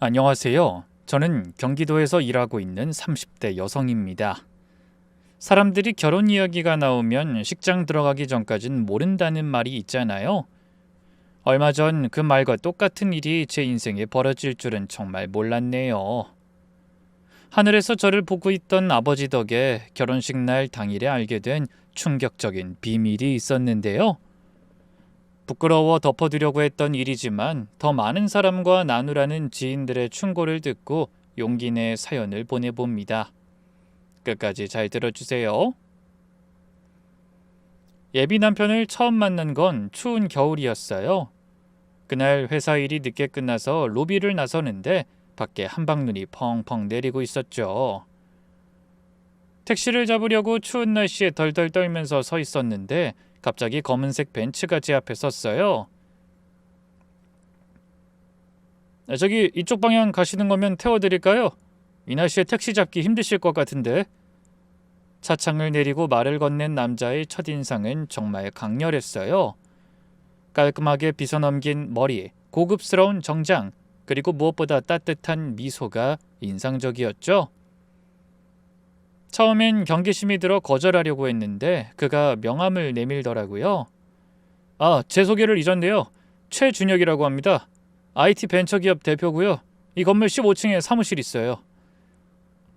안녕하세요. 저는 경기도에서 일하고 있는 30대 여성입니다. 사람들이 결혼 이야기가 나오면 식장 들어가기 전까진 모른다는 말이 있잖아요. 얼마 전 그 말과 똑같은 일이 제 인생에 벌어질 줄은 정말 몰랐네요. 하늘에서 저를 보고 있던 아버지 덕에 결혼식 날 당일에 알게 된 충격적인 비밀이 있었는데요. 부끄러워 덮어두려고 했던 일이지만 더 많은 사람과 나누라는 지인들의 충고를 듣고 용기 내 사연을 보내봅니다. 끝까지 잘 들어주세요. 예비 남편을 처음 만난 건 추운 겨울이었어요. 그날 회사 일이 늦게 끝나서 로비를 나서는데 밖에 한방눈이 펑펑 내리고 있었죠. 택시를 잡으려고 추운 날씨에 덜덜 떨면서 서 있었는데 갑자기 검은색 벤츠가 제 앞에 섰어요. 저기 이쪽 방향 가시는 거면 태워드릴까요? 이 날씨에 택시 잡기 힘드실 것 같은데. 차창을 내리고 말을 건넨 남자의 첫인상은 정말 강렬했어요. 깔끔하게 빗어넘긴 머리, 고급스러운 정장, 그리고 무엇보다 따뜻한 미소가 인상적이었죠. 처음엔 경계심이 들어 거절하려고 했는데 그가 명함을 내밀더라고요. 제 소개를 잊었네요. 최준혁이라고 합니다. IT 벤처기업 대표고요. 이 건물 15층에 사무실 있어요.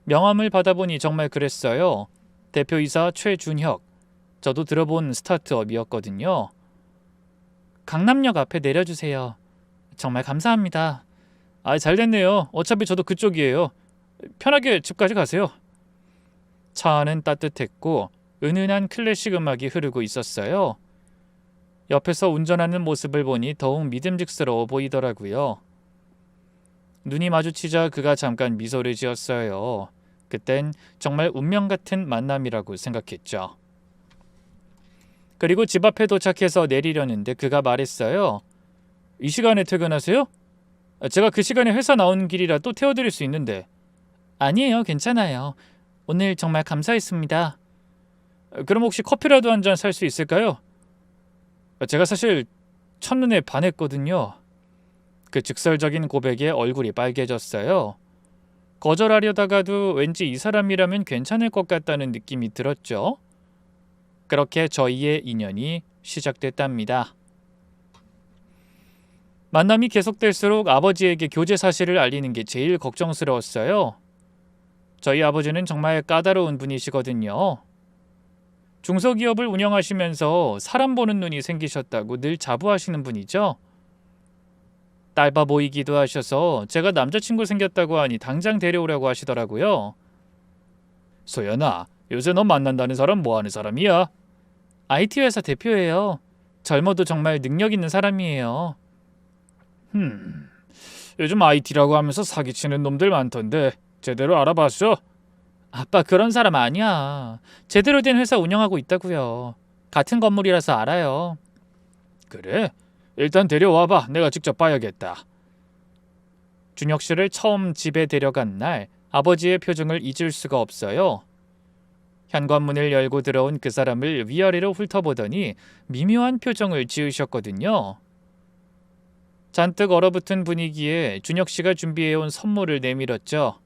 명함을 받아보니 정말 그랬어요. 대표이사 최준혁. 저도 들어본 스타트업이었거든요. 강남역 앞에 내려주세요. 정말 감사합니다. 잘됐네요. 어차피 저도 그쪽이에요. 편하게 집까지 가세요. 차 안은 따뜻했고 은은한 클래식 음악이 흐르고 있었어요. 옆에서 운전하는 모습을 보니 더욱 믿음직스러워 보이더라고요. 눈이 마주치자 그가 잠깐 미소를 지었어요. 그땐 정말 운명 같은 만남이라고 생각했죠. 그리고 집 앞에 도착해서 내리려는데 그가 말했어요. 이 시간에 퇴근하세요? 제가 그 시간에 회사 나오는 길이라 또 태워드릴 수 있는데. 아니에요, 괜찮아요. 오늘 정말 감사했습니다. 그럼 혹시 커피라도 한 잔 살 수 있을까요? 제가 사실 첫눈에 반했거든요. 그 직설적인 고백에 얼굴이 빨개졌어요. 거절하려다가도 왠지 이 사람이라면 괜찮을 것 같다는 느낌이 들었죠. 그렇게 저희의 인연이 시작됐답니다. 만남이 계속될수록 아버지에게 교제 사실을 알리는 게 제일 걱정스러웠어요. 저희 아버지는 정말 까다로운 분이시거든요. 중소기업을 운영하시면서 사람 보는 눈이 생기셨다고 늘 자부하시는 분이죠. 딸바 보이기도 하셔서 제가 남자친구 생겼다고 하니 당장 데려오라고 하시더라고요. 소연아, 요새 너 만난다는 사람 뭐 하는 사람이야? IT 회사 대표예요. 젊어도 정말 능력 있는 사람이에요. 요즘 IT라고 하면서 사기치는 놈들 많던데 제대로 알아봤어? 아빠 그런 사람 아니야. 제대로 된 회사 운영하고 있다고요. 같은 건물이라서 알아요. 그래? 일단 데려와봐. 내가 직접 봐야겠다. 준혁 씨를 처음 집에 데려간 날 아버지의 표정을 잊을 수가 없어요. 현관문을 열고 들어온 그 사람을 위아래로 훑어보더니 미묘한 표정을 지으셨거든요. 잔뜩 얼어붙은 분위기에 준혁 씨가 준비해온 선물을 내밀었죠.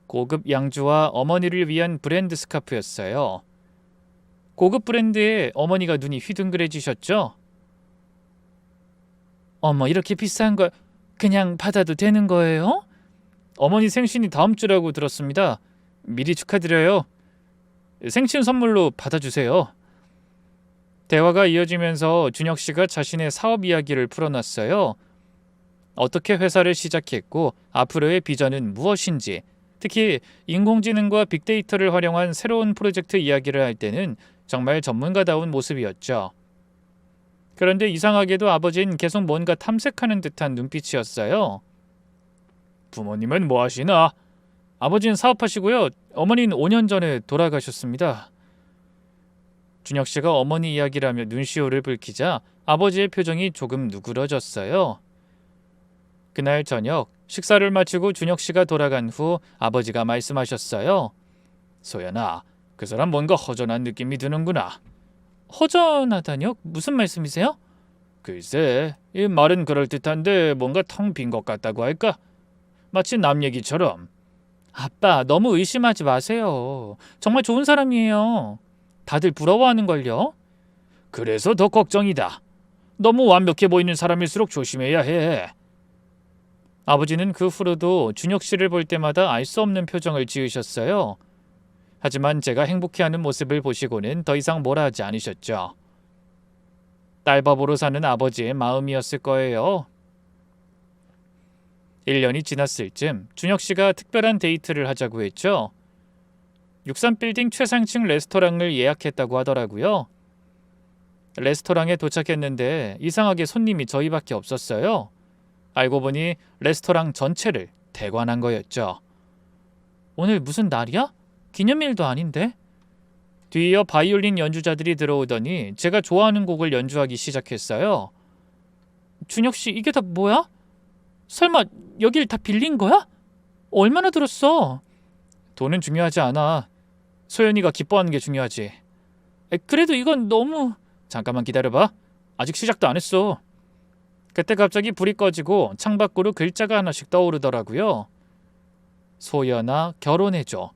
고급 양주와 어머니를 위한 브랜드 스카프였어요. 고급 브랜드에 어머니가 눈이 휘둥그레지셨죠? 어머, 이렇게 비싼 걸 그냥 받아도 되는 거예요? 어머니 생신이 다음 주라고 들었습니다. 미리 축하드려요. 생신 선물로 받아주세요. 대화가 이어지면서 준혁 씨가 자신의 사업 이야기를 풀어놨어요. 어떻게 회사를 시작했고 앞으로의 비전은 무엇인지, 특히 인공지능과 빅데이터를 활용한 새로운 프로젝트 이야기를 할 때는 정말 전문가다운 모습이었죠. 그런데 이상하게도 아버지는 계속 뭔가 탐색하는 듯한 눈빛이었어요. 부모님은 뭐 하시나? 아버지는 사업하시고요. 어머니는 5년 전에 돌아가셨습니다. 준혁 씨가 어머니 이야기를 하며 눈시울을 붉히자 아버지의 표정이 조금 누그러졌어요. 그날 저녁 식사를 마치고 준혁 씨가 돌아간 후 아버지가 말씀하셨어요. 소연아, 그 사람 뭔가 허전한 느낌이 드는구나. 허전하다뇨? 무슨 말씀이세요? 글쎄, 이 말은 그럴듯한데 뭔가 텅 빈 것 같다고 할까? 마치 남 얘기처럼. 아빠, 너무 의심하지 마세요. 정말 좋은 사람이에요. 다들 부러워하는걸요. 그래서 더 걱정이다. 너무 완벽해 보이는 사람일수록 조심해야 해. 아버지는 그 후로도 준혁 씨를 볼 때마다 알 수 없는 표정을 지으셨어요. 하지만 제가 행복해하는 모습을 보시고는 더 이상 뭐라 하지 않으셨죠. 딸바보로 사는 아버지의 마음이었을 거예요. 1년이 지났을 쯤 준혁 씨가 특별한 데이트를 하자고 했죠. 63빌딩 최상층 레스토랑을 예약했다고 하더라고요. 레스토랑에 도착했는데 이상하게 손님이 저희밖에 없었어요. 알고 보니 레스토랑 전체를 대관한 거였죠. 오늘 무슨 날이야? 기념일도 아닌데? 뒤이어 바이올린 연주자들이 들어오더니 제가 좋아하는 곡을 연주하기 시작했어요. 준혁 씨, 이게 다 뭐야? 설마 여길 다 빌린 거야? 얼마나 들었어? 돈은 중요하지 않아. 소연이가 기뻐하는 게 중요하지. 그래도 이건 너무... 잠깐만 기다려봐. 아직 시작도 안 했어. 그때 갑자기 불이 꺼지고 창밖으로 글자가 하나씩 떠오르더라고요. 소연아, 결혼해줘.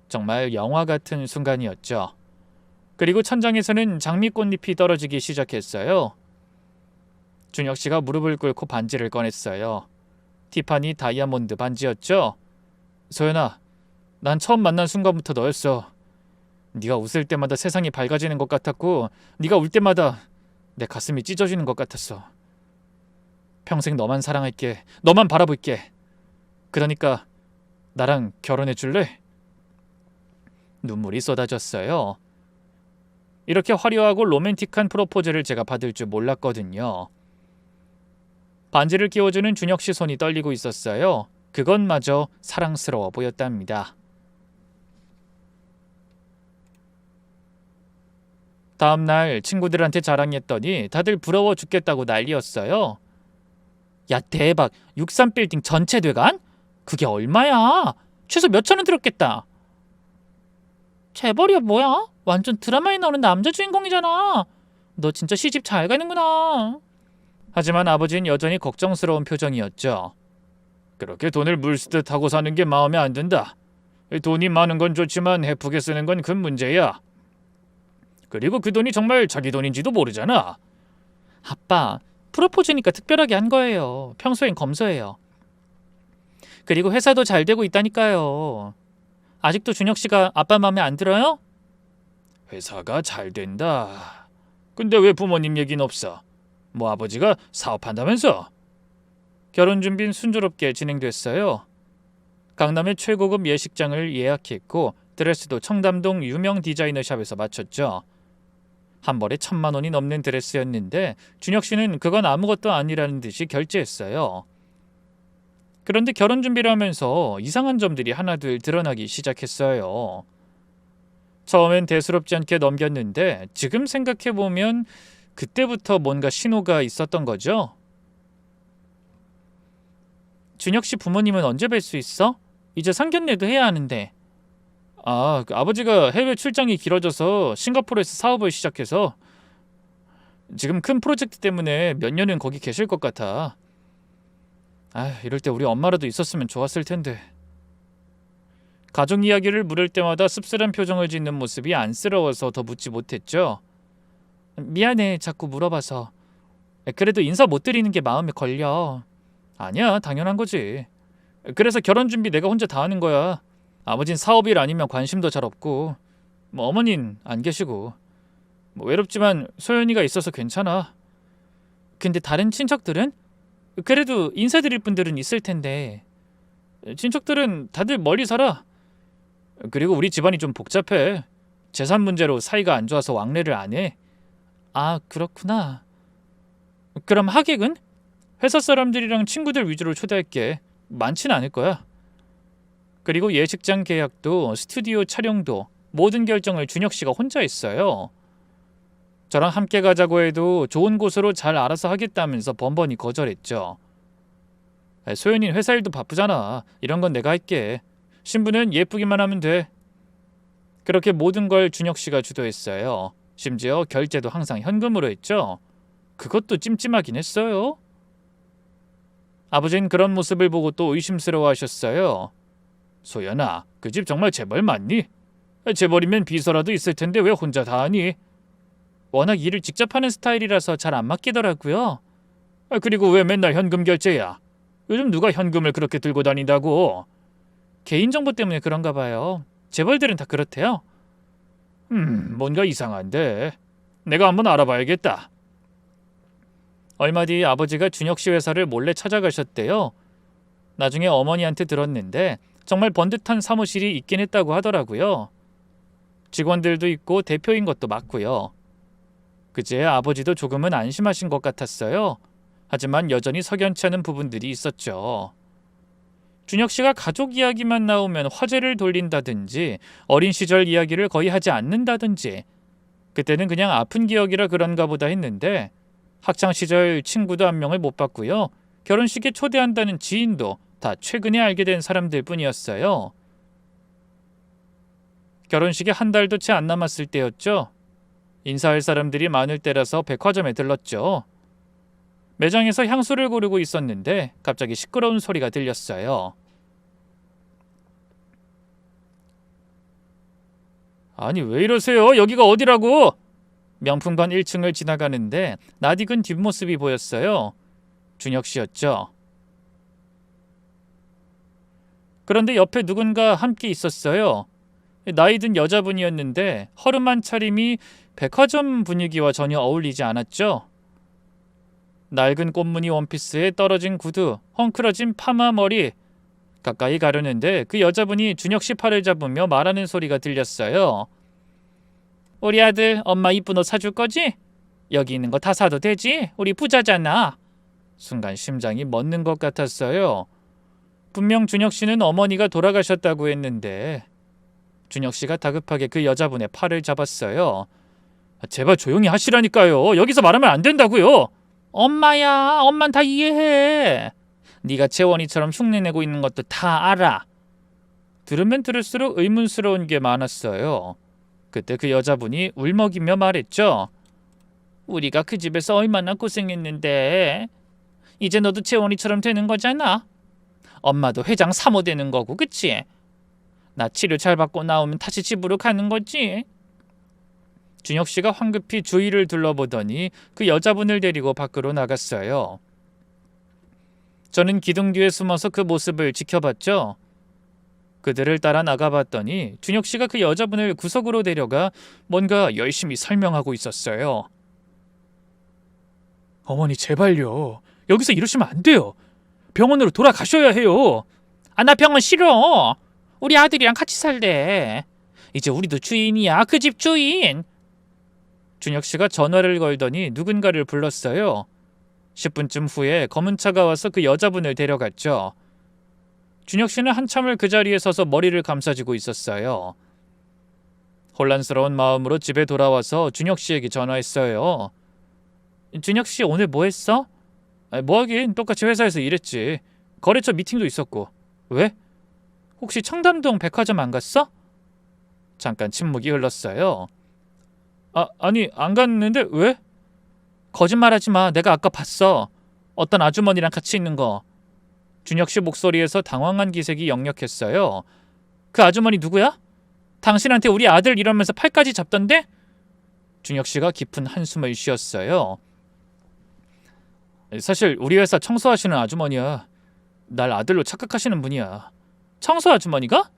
정말 영화 같은 순간이었죠. 그리고 천장에서는 장미꽃잎이 떨어지기 시작했어요. 준혁 씨가 무릎을 꿇고 반지를 꺼냈어요. 티파니 다이아몬드 반지였죠. 소연아, 난 처음 만난 순간부터 너였어. 네가 웃을 때마다 세상이 밝아지는 것 같았고 네가 울 때마다 내 가슴이 찢어지는 것 같았어. 평생 너만 사랑할게. 너만 바라볼게. 그러니까 나랑 결혼해 줄래? 눈물이 쏟아졌어요. 이렇게 화려하고 로맨틱한 프로포즈를 제가 받을 줄 몰랐거든요. 반지를 끼워주는 준혁 씨 손이 떨리고 있었어요. 그것마저 사랑스러워 보였답니다. 다음 날 친구들한테 자랑했더니 다들 부러워 죽겠다고 난리였어요. 야, 대박. 63빌딩 전체 되간? 그게 얼마야? 최소 몇천 원 들었겠다. 재벌이야 뭐야? 완전 드라마에 나오는 남자 주인공이잖아. 너 진짜 시집 잘 가는구나. 하지만 아버지는 여전히 걱정스러운 표정이었죠. 그렇게 돈을 물쓰듯 하고 사는 게 마음에 안 든다. 돈이 많은 건 좋지만 헤프게 쓰는 건 큰 문제야. 그리고 그 돈이 정말 자기 돈인지도 모르잖아. 아빠, 프로포즈니까 특별하게 한 거예요. 평소엔 검소해요. 그리고 회사도 잘 되고 있다니까요. 아직도 준혁 씨가 아빠 마음에 안 들어요? 회사가 잘 된다. 근데 왜 부모님 얘기는 없어? 뭐 아버지가 사업한다면서? 결혼 준비는 순조롭게 진행됐어요. 강남의 최고급 예식장을 예약했고 드레스도 청담동 유명 디자이너 샵에서 맞췄죠. 한 벌에 1,000만 원이 넘는 드레스였는데 준혁 씨는 그건 아무것도 아니라는 듯이 결제했어요. 그런데 결혼 준비를 하면서 이상한 점들이 하나둘 드러나기 시작했어요. 처음엔 대수롭지 않게 넘겼는데 지금 생각해보면 그때부터 뭔가 신호가 있었던 거죠. 준혁 씨 부모님은 언제 뵐 수 있어? 이제 상견례도 해야 하는데. 아버지가 해외 출장이 길어져서 싱가포르에서 사업을 시작해서 지금 큰 프로젝트 때문에 몇 년은 거기 계실 것 같아. 이럴 때 우리 엄마라도 있었으면 좋았을 텐데. 가족 이야기를 물을 때마다 씁쓸한 표정을 짓는 모습이 안쓰러워서 더 묻지 못했죠. 미안해, 자꾸 물어봐서. 그래도 인사 못 드리는 게 마음에 걸려. 아니야, 당연한 거지. 그래서 결혼 준비 내가 혼자 다 하는 거야. 아버진 사업일 아니면 관심도 잘 없고 뭐 어머닌 안 계시고 뭐 외롭지만 소연이가 있어서 괜찮아. 근데 다른 친척들은? 그래도 인사드릴 분들은 있을 텐데. 친척들은 다들 멀리 살아. 그리고 우리 집안이 좀 복잡해. 재산 문제로 사이가 안 좋아서 왕래를 안 해. 그렇구나. 그럼 하객은? 회사 사람들이랑 친구들 위주로 초대할게. 많진 않을 거야. 그리고 예식장 계약도 스튜디오 촬영도 모든 결정을 준혁 씨가 혼자 했어요. 저랑 함께 가자고 해도 좋은 곳으로 잘 알아서 하겠다면서 번번이 거절했죠. 소연이는 회사 일도 바쁘잖아. 이런 건 내가 할게. 신부는 예쁘기만 하면 돼. 그렇게 모든 걸 준혁 씨가 주도했어요. 심지어 결제도 항상 현금으로 했죠. 그것도 찜찜하긴 했어요. 아버지는 그런 모습을 보고 또 의심스러워하셨어요. 소연아, 그 집 정말 재벌 맞니? 재벌이면 비서라도 있을 텐데 왜 혼자 다 하니? 워낙 일을 직접 하는 스타일이라서 잘 안 맡기더라고요. 그리고 왜 맨날 현금 결제야? 요즘 누가 현금을 그렇게 들고 다닌다고? 개인정보 때문에 그런가 봐요. 재벌들은 다 그렇대요. 뭔가 이상한데. 내가 한번 알아봐야겠다. 얼마 뒤 아버지가 준혁 씨 회사를 몰래 찾아가셨대요. 나중에 어머니한테 들었는데 정말 번듯한 사무실이 있긴 했다고 하더라고요. 직원들도 있고 대표인 것도 맞고요. 그제야 아버지도 조금은 안심하신 것 같았어요. 하지만 여전히 석연치 않은 부분들이 있었죠. 준혁 씨가 가족 이야기만 나오면 화제를 돌린다든지 어린 시절 이야기를 거의 하지 않는다든지 그때는 그냥 아픈 기억이라 그런가 보다 했는데 학창 시절 친구도 한 명을 못 봤고요. 결혼식에 초대한다는 지인도 다 최근에 알게 된 사람들 뿐이었어요. 결혼식에 한 달도 채 안 남았을 때였죠. 인사할 사람들이 많을 때라서 백화점에 들렀죠. 매장에서 향수를 고르고 있었는데 갑자기 시끄러운 소리가 들렸어요. 아니 왜 이러세요? 여기가 어디라고? 명품관 1층을 지나가는데 낯익은 뒷모습이 보였어요. 준혁 씨였죠. 그런데 옆에 누군가 함께 있었어요. 나이 든 여자분이었는데 허름한 차림이 백화점 분위기와 전혀 어울리지 않았죠. 낡은 꽃무늬 원피스에 떨어진 구두, 헝클어진 파마 머리. 가까이 가려는데 그 여자분이 준혁 씨 팔을 잡으며 말하는 소리가 들렸어요. 우리 아들 엄마 이쁜 옷 사줄 거지? 여기 있는 거 다 사도 되지? 우리 부자잖아. 순간 심장이 멎는 것 같았어요. 분명 준혁 씨는 어머니가 돌아가셨다고 했는데 준혁 씨가 다급하게 그 여자분의 팔을 잡았어요. 제발 조용히 하시라니까요. 여기서 말하면 안 된다고요. 엄마야, 엄만 다 이해해. 네가 재원이처럼 흉내내고 있는 것도 다 알아. 들으면 들을수록 의문스러운 게 많았어요. 그때 그 여자분이 울먹이며 말했죠. 우리가 그 집에서 얼마나 고생했는데 이제 너도 재원이처럼 되는 거잖아. 엄마도 회장 사모 되는 거고, 그치? 나 치료 잘 받고 나오면 다시 집으로 가는 거지. 준혁 씨가 황급히 주위를 둘러보더니 그 여자분을 데리고 밖으로 나갔어요. 저는 기둥 뒤에 숨어서 그 모습을 지켜봤죠. 그들을 따라 나가봤더니 준혁 씨가 그 여자분을 구석으로 데려가 뭔가 열심히 설명하고 있었어요. 어머니 제발요. 여기서 이러시면 안 돼요. 병원으로 돌아가셔야 해요. 아, 나 병원 싫어. 우리 아들이랑 같이 살래. 이제 우리도 주인이야. 그 집 주인. 준혁 씨가 전화를 걸더니 누군가를 불렀어요. 10분쯤 후에 검은 차가 와서 그 여자분을 데려갔죠. 준혁 씨는 한참을 그 자리에 서서 머리를 감싸쥐고 있었어요. 혼란스러운 마음으로 집에 돌아와서 준혁 씨에게 전화했어요. 준혁 씨 오늘 뭐 했어? 뭐 하긴 똑같이 회사에서 일했지. 거래처 미팅도 있었고. 왜? 혹시 청담동 백화점 안 갔어? 잠깐 침묵이 흘렀어요. 아니 안 갔는데 왜? 거짓말하지 마. 내가 아까 봤어. 어떤 아주머니랑 같이 있는 거. 준혁 씨 목소리에서 당황한 기색이 역력했어요. 그 아주머니 누구야? 당신한테 우리 아들 이러면서 팔까지 잡던데? 준혁 씨가 깊은 한숨을 쉬었어요. 사실 우리 회사 청소하시는 아주머니야. 날 아들로 착각하시는 분이야. 청소 아주머니가?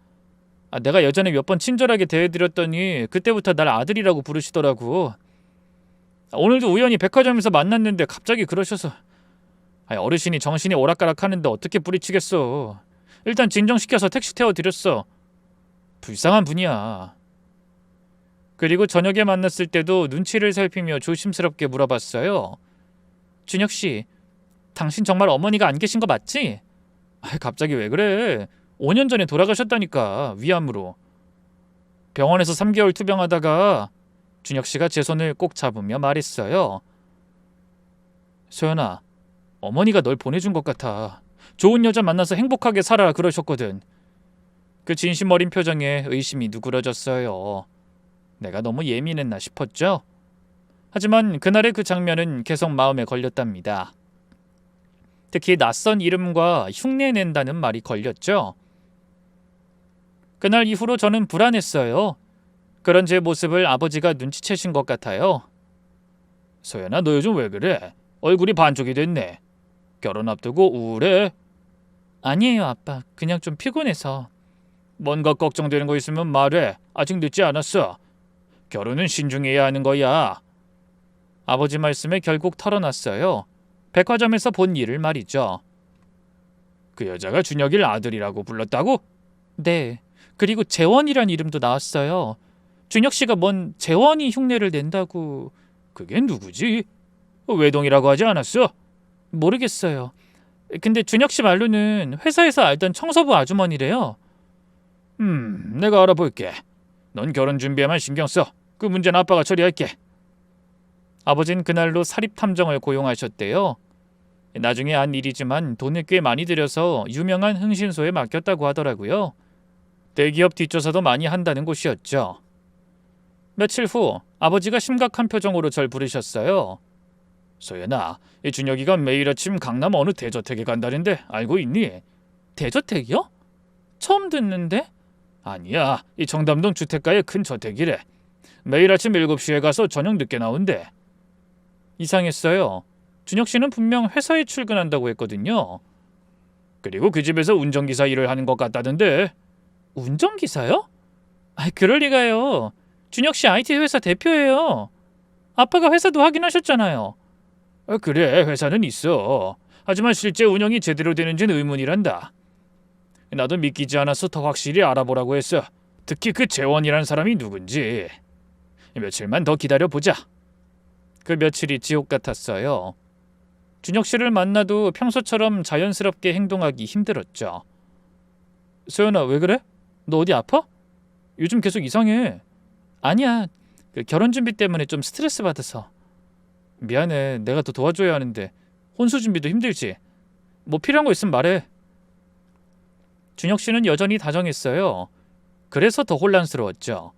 내가 예전에 몇 번 친절하게 대해드렸더니 그때부터 날 아들이라고 부르시더라고. 오늘도 우연히 백화점에서 만났는데 갑자기 그러셔서. 어르신이 정신이 오락가락하는데 어떻게 뿌리치겠어. 일단 진정시켜서 택시 태워드렸어. 불쌍한 분이야. 그리고 저녁에 만났을 때도 눈치를 살피며 조심스럽게 물어봤어요. 준혁 씨, 당신 정말 어머니가 안 계신 거 맞지? 갑자기 왜 그래? 5년 전에 돌아가셨다니까, 위암으로. 병원에서 3개월 투병하다가 준혁 씨가 제 손을 꼭 잡으며 말했어요. 소연아, 어머니가 널 보내준 것 같아. 좋은 여자 만나서 행복하게 살아 그러셨거든. 그 진심 어린 표정에 의심이 누그러졌어요. 내가 너무 예민했나 싶었죠. 하지만 그날의 그 장면은 계속 마음에 걸렸답니다. 특히 낯선 이름과 흉내낸다는 말이 걸렸죠. 그날 이후로 저는 불안했어요. 그런 제 모습을 아버지가 눈치채신 것 같아요. 소연아, 너 요즘 왜 그래? 얼굴이 반쪽이 됐네. 결혼 앞두고 우울해? 아니에요, 아빠. 그냥 좀 피곤해서. 뭔가 걱정되는 거 있으면 말해. 아직 늦지 않았어. 결혼은 신중해야 하는 거야. 아버지 말씀에 결국 털어놨어요. 백화점에서 본 일을 말이죠. 그 여자가 준혁이를 아들이라고 불렀다고? 네. 그리고 재원이란 이름도 나왔어요. 준혁 씨가 뭔 재원이 흉내를 낸다고. 그게 누구지? 외동이라고 하지 않았어? 모르겠어요. 근데 준혁 씨 말로는 회사에서 알던 청소부 아주머니래요. 내가 알아볼게. 넌 결혼 준비에만 신경 써. 그 문제는 아빠가 처리할게. 아버진 그날로 사립탐정을 고용하셨대요. 나중에 안 일이지만 돈을 꽤 많이 들여서 유명한 흥신소에 맡겼다고 하더라고요. 대기업 뒷조사도 많이 한다는 곳이었죠. 며칠 후 아버지가 심각한 표정으로 절 부르셨어요. 소연아, 이 준혁이가 매일 아침 강남 어느 대저택에 간다는데 알고 있니? 대저택이요? 처음 듣는데? 아니야, 이 청담동 주택가의 큰 저택이래. 매일 아침 7시에 가서 저녁 늦게 나온대. 이상했어요. 준혁 씨는 분명 회사에 출근한다고 했거든요. 그리고 그 집에서 운전기사 일을 하는 것 같다던데. 운전기사요? 그럴 리가요. 준혁 씨 IT 회사 대표예요. 아빠가 회사도 확인하셨잖아요. 그래, 회사는 있어. 하지만 실제 운영이 제대로 되는지는 의문이란다. 나도 믿기지 않아서 더 확실히 알아보라고 했어. 특히 그 재원이라는 사람이 누군지. 며칠만 더 기다려보자. 그 며칠이 지옥 같았어요. 준혁 씨를 만나도 평소처럼 자연스럽게 행동하기 힘들었죠. 소연아, 왜 그래? 너 어디 아파? 요즘 계속 이상해. 아니야, 그 결혼 준비 때문에 좀 스트레스 받아서. 미안해, 내가 더 도와줘야 하는데 혼수 준비도 힘들지. 뭐 필요한 거 있으면 말해. 준혁 씨는 여전히 다정했어요. 그래서 더 혼란스러웠죠.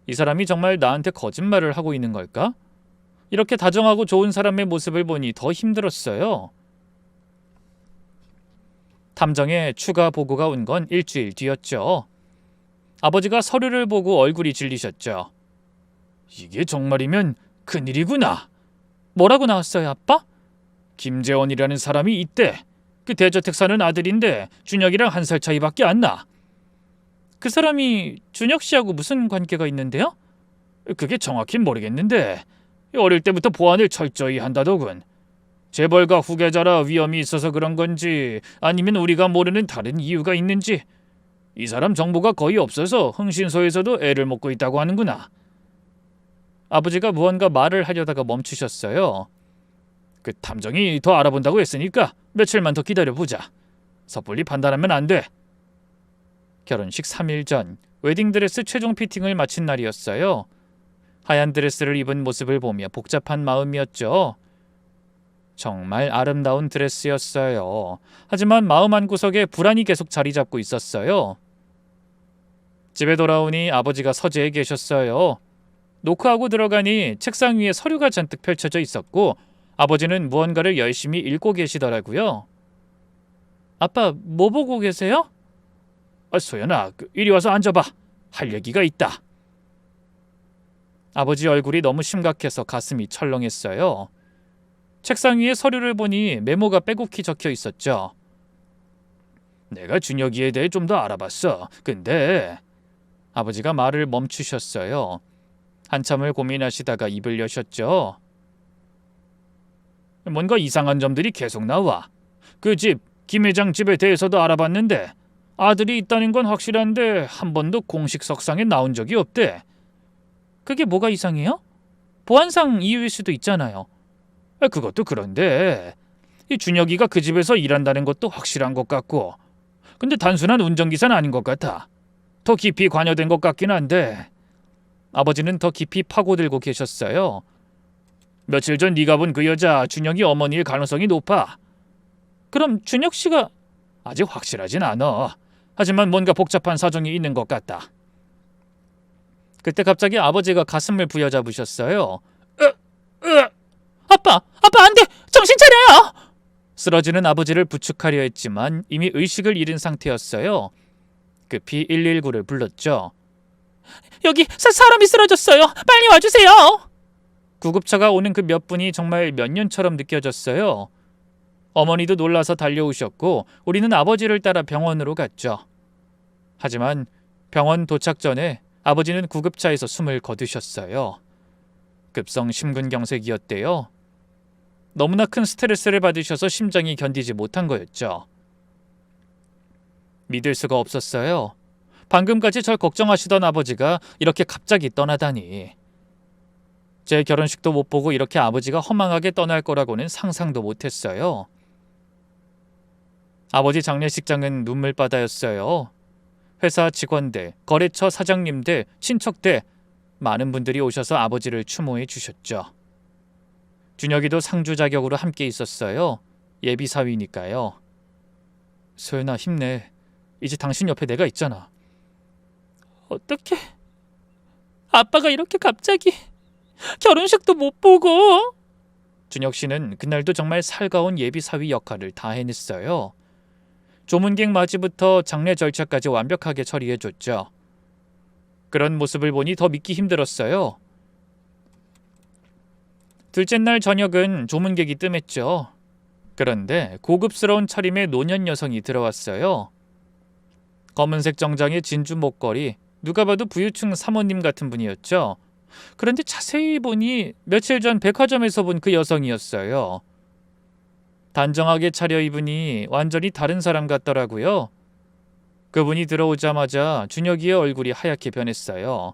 이 사람이 정말 나한테 거짓말을 하고 있는 걸까? 이렇게 다정하고 좋은 사람의 모습을 보니 더 힘들었어요. 탐정에 추가 보고가 온 건 일주일 뒤였죠. 아버지가 서류를 보고 얼굴이 질리셨죠. 이게 정말이면 큰일이구나. 뭐라고 나왔어요, 아빠? 김재원이라는 사람이 있대. 그 대저택 사는 아들인데 준혁이랑 1살 차이밖에 안 나. 그 사람이 준혁 씨하고 무슨 관계가 있는데요? 그게 정확히 모르겠는데 어릴 때부터 보안을 철저히 한다더군. 재벌가 후계자라 위험이 있어서 그런 건지 아니면 우리가 모르는 다른 이유가 있는지 이 사람 정보가 거의 없어서 흥신소에서도 애를 먹고 있다고 하는구나. 아버지가 무언가 말을 하려다가 멈추셨어요. 그 탐정이 더 알아본다고 했으니까 며칠만 더 기다려보자. 섣불리 판단하면 안 돼. 결혼식 3일 전 웨딩드레스 최종 피팅을 마친 날이었어요. 하얀 드레스를 입은 모습을 보며 복잡한 마음이었죠. 정말 아름다운 드레스였어요. 하지만 마음 한구석에 불안이 계속 자리 잡고 있었어요. 집에 돌아오니 아버지가 서재에 계셨어요. 노크하고 들어가니 책상 위에 서류가 잔뜩 펼쳐져 있었고 아버지는 무언가를 열심히 읽고 계시더라고요. 아빠, 뭐 보고 계세요? 소연아, 이리 와서 앉아봐. 할 얘기가 있다. 아버지 얼굴이 너무 심각해서 가슴이 철렁했어요. 책상 위에 서류를 보니 메모가 빼곡히 적혀 있었죠. 내가 준혁이에 대해 좀 더 알아봤어. 근데 아버지가 말을 멈추셨어요. 한참을 고민하시다가 입을 여셨죠. 뭔가 이상한 점들이 계속 나와. 그 집, 김 회장 집에 대해서도 알아봤는데 아들이 있다는 건 확실한데 한 번도 공식 석상에 나온 적이 없대. 그게 뭐가 이상해요? 보안상 이유일 수도 있잖아요. 그것도 그런데 이 준혁이가 그 집에서 일한다는 것도 확실한 것 같고 근데 단순한 운전기사는 아닌 것 같아. 더 깊이 관여된 것 같긴 한데 아버지는 더 깊이 파고들고 계셨어요. 며칠 전 네가 본 그 여자 준혁이 어머니일 가능성이 높아. 그럼 준혁 씨가 아직 확실하진 않아. 하지만 뭔가 복잡한 사정이 있는 것 같다. 그때 갑자기 아버지가 가슴을 부여잡으셨어요. 아빠 안 돼! 정신 차려요! 쓰러지는 아버지를 부축하려 했지만 이미 의식을 잃은 상태였어요. 급히 119를 불렀죠. 여기 사람이 쓰러졌어요. 빨리 와주세요. 구급차가 오는 그 몇 분이 정말 몇 년처럼 느껴졌어요. 어머니도 놀라서 달려오셨고 우리는 아버지를 따라 병원으로 갔죠. 하지만 병원 도착 전에 아버지는 구급차에서 숨을 거두셨어요. 급성 심근경색이었대요. 너무나 큰 스트레스를 받으셔서 심장이 견디지 못한 거였죠. 믿을 수가 없었어요. 방금까지 절 걱정하시던 아버지가 이렇게 갑자기 떠나다니. 제 결혼식도 못 보고 이렇게 아버지가 허망하게 떠날 거라고는 상상도 못했어요. 아버지 장례식장은 눈물바다였어요. 회사 직원들, 거래처 사장님들, 친척들 많은 분들이 오셔서 아버지를 추모해 주셨죠. 준혁이도 상주 자격으로 함께 있었어요. 예비 사위니까요. 소연아 힘내. 이제 당신 옆에 내가 있잖아. 어떡해. 아빠가 이렇게 갑자기 결혼식도 못 보고. 준혁 씨는 그날도 정말 살가운 예비 사위 역할을 다 해냈어요. 조문객 맞이부터 장례 절차까지 완벽하게 처리해줬죠. 그런 모습을 보니 더 믿기 힘들었어요. 둘째 날 저녁은 조문객이 뜸했죠. 그런데 고급스러운 차림의 노년 여성이 들어왔어요. 검은색 정장에 진주 목걸이, 누가 봐도 부유층 사모님 같은 분이었죠. 그런데 자세히 보니 며칠 전 백화점에서 본 그 여성이었어요. 단정하게 차려입으니 완전히 다른 사람 같더라고요. 그분이 들어오자마자 준혁이의 얼굴이 하얗게 변했어요.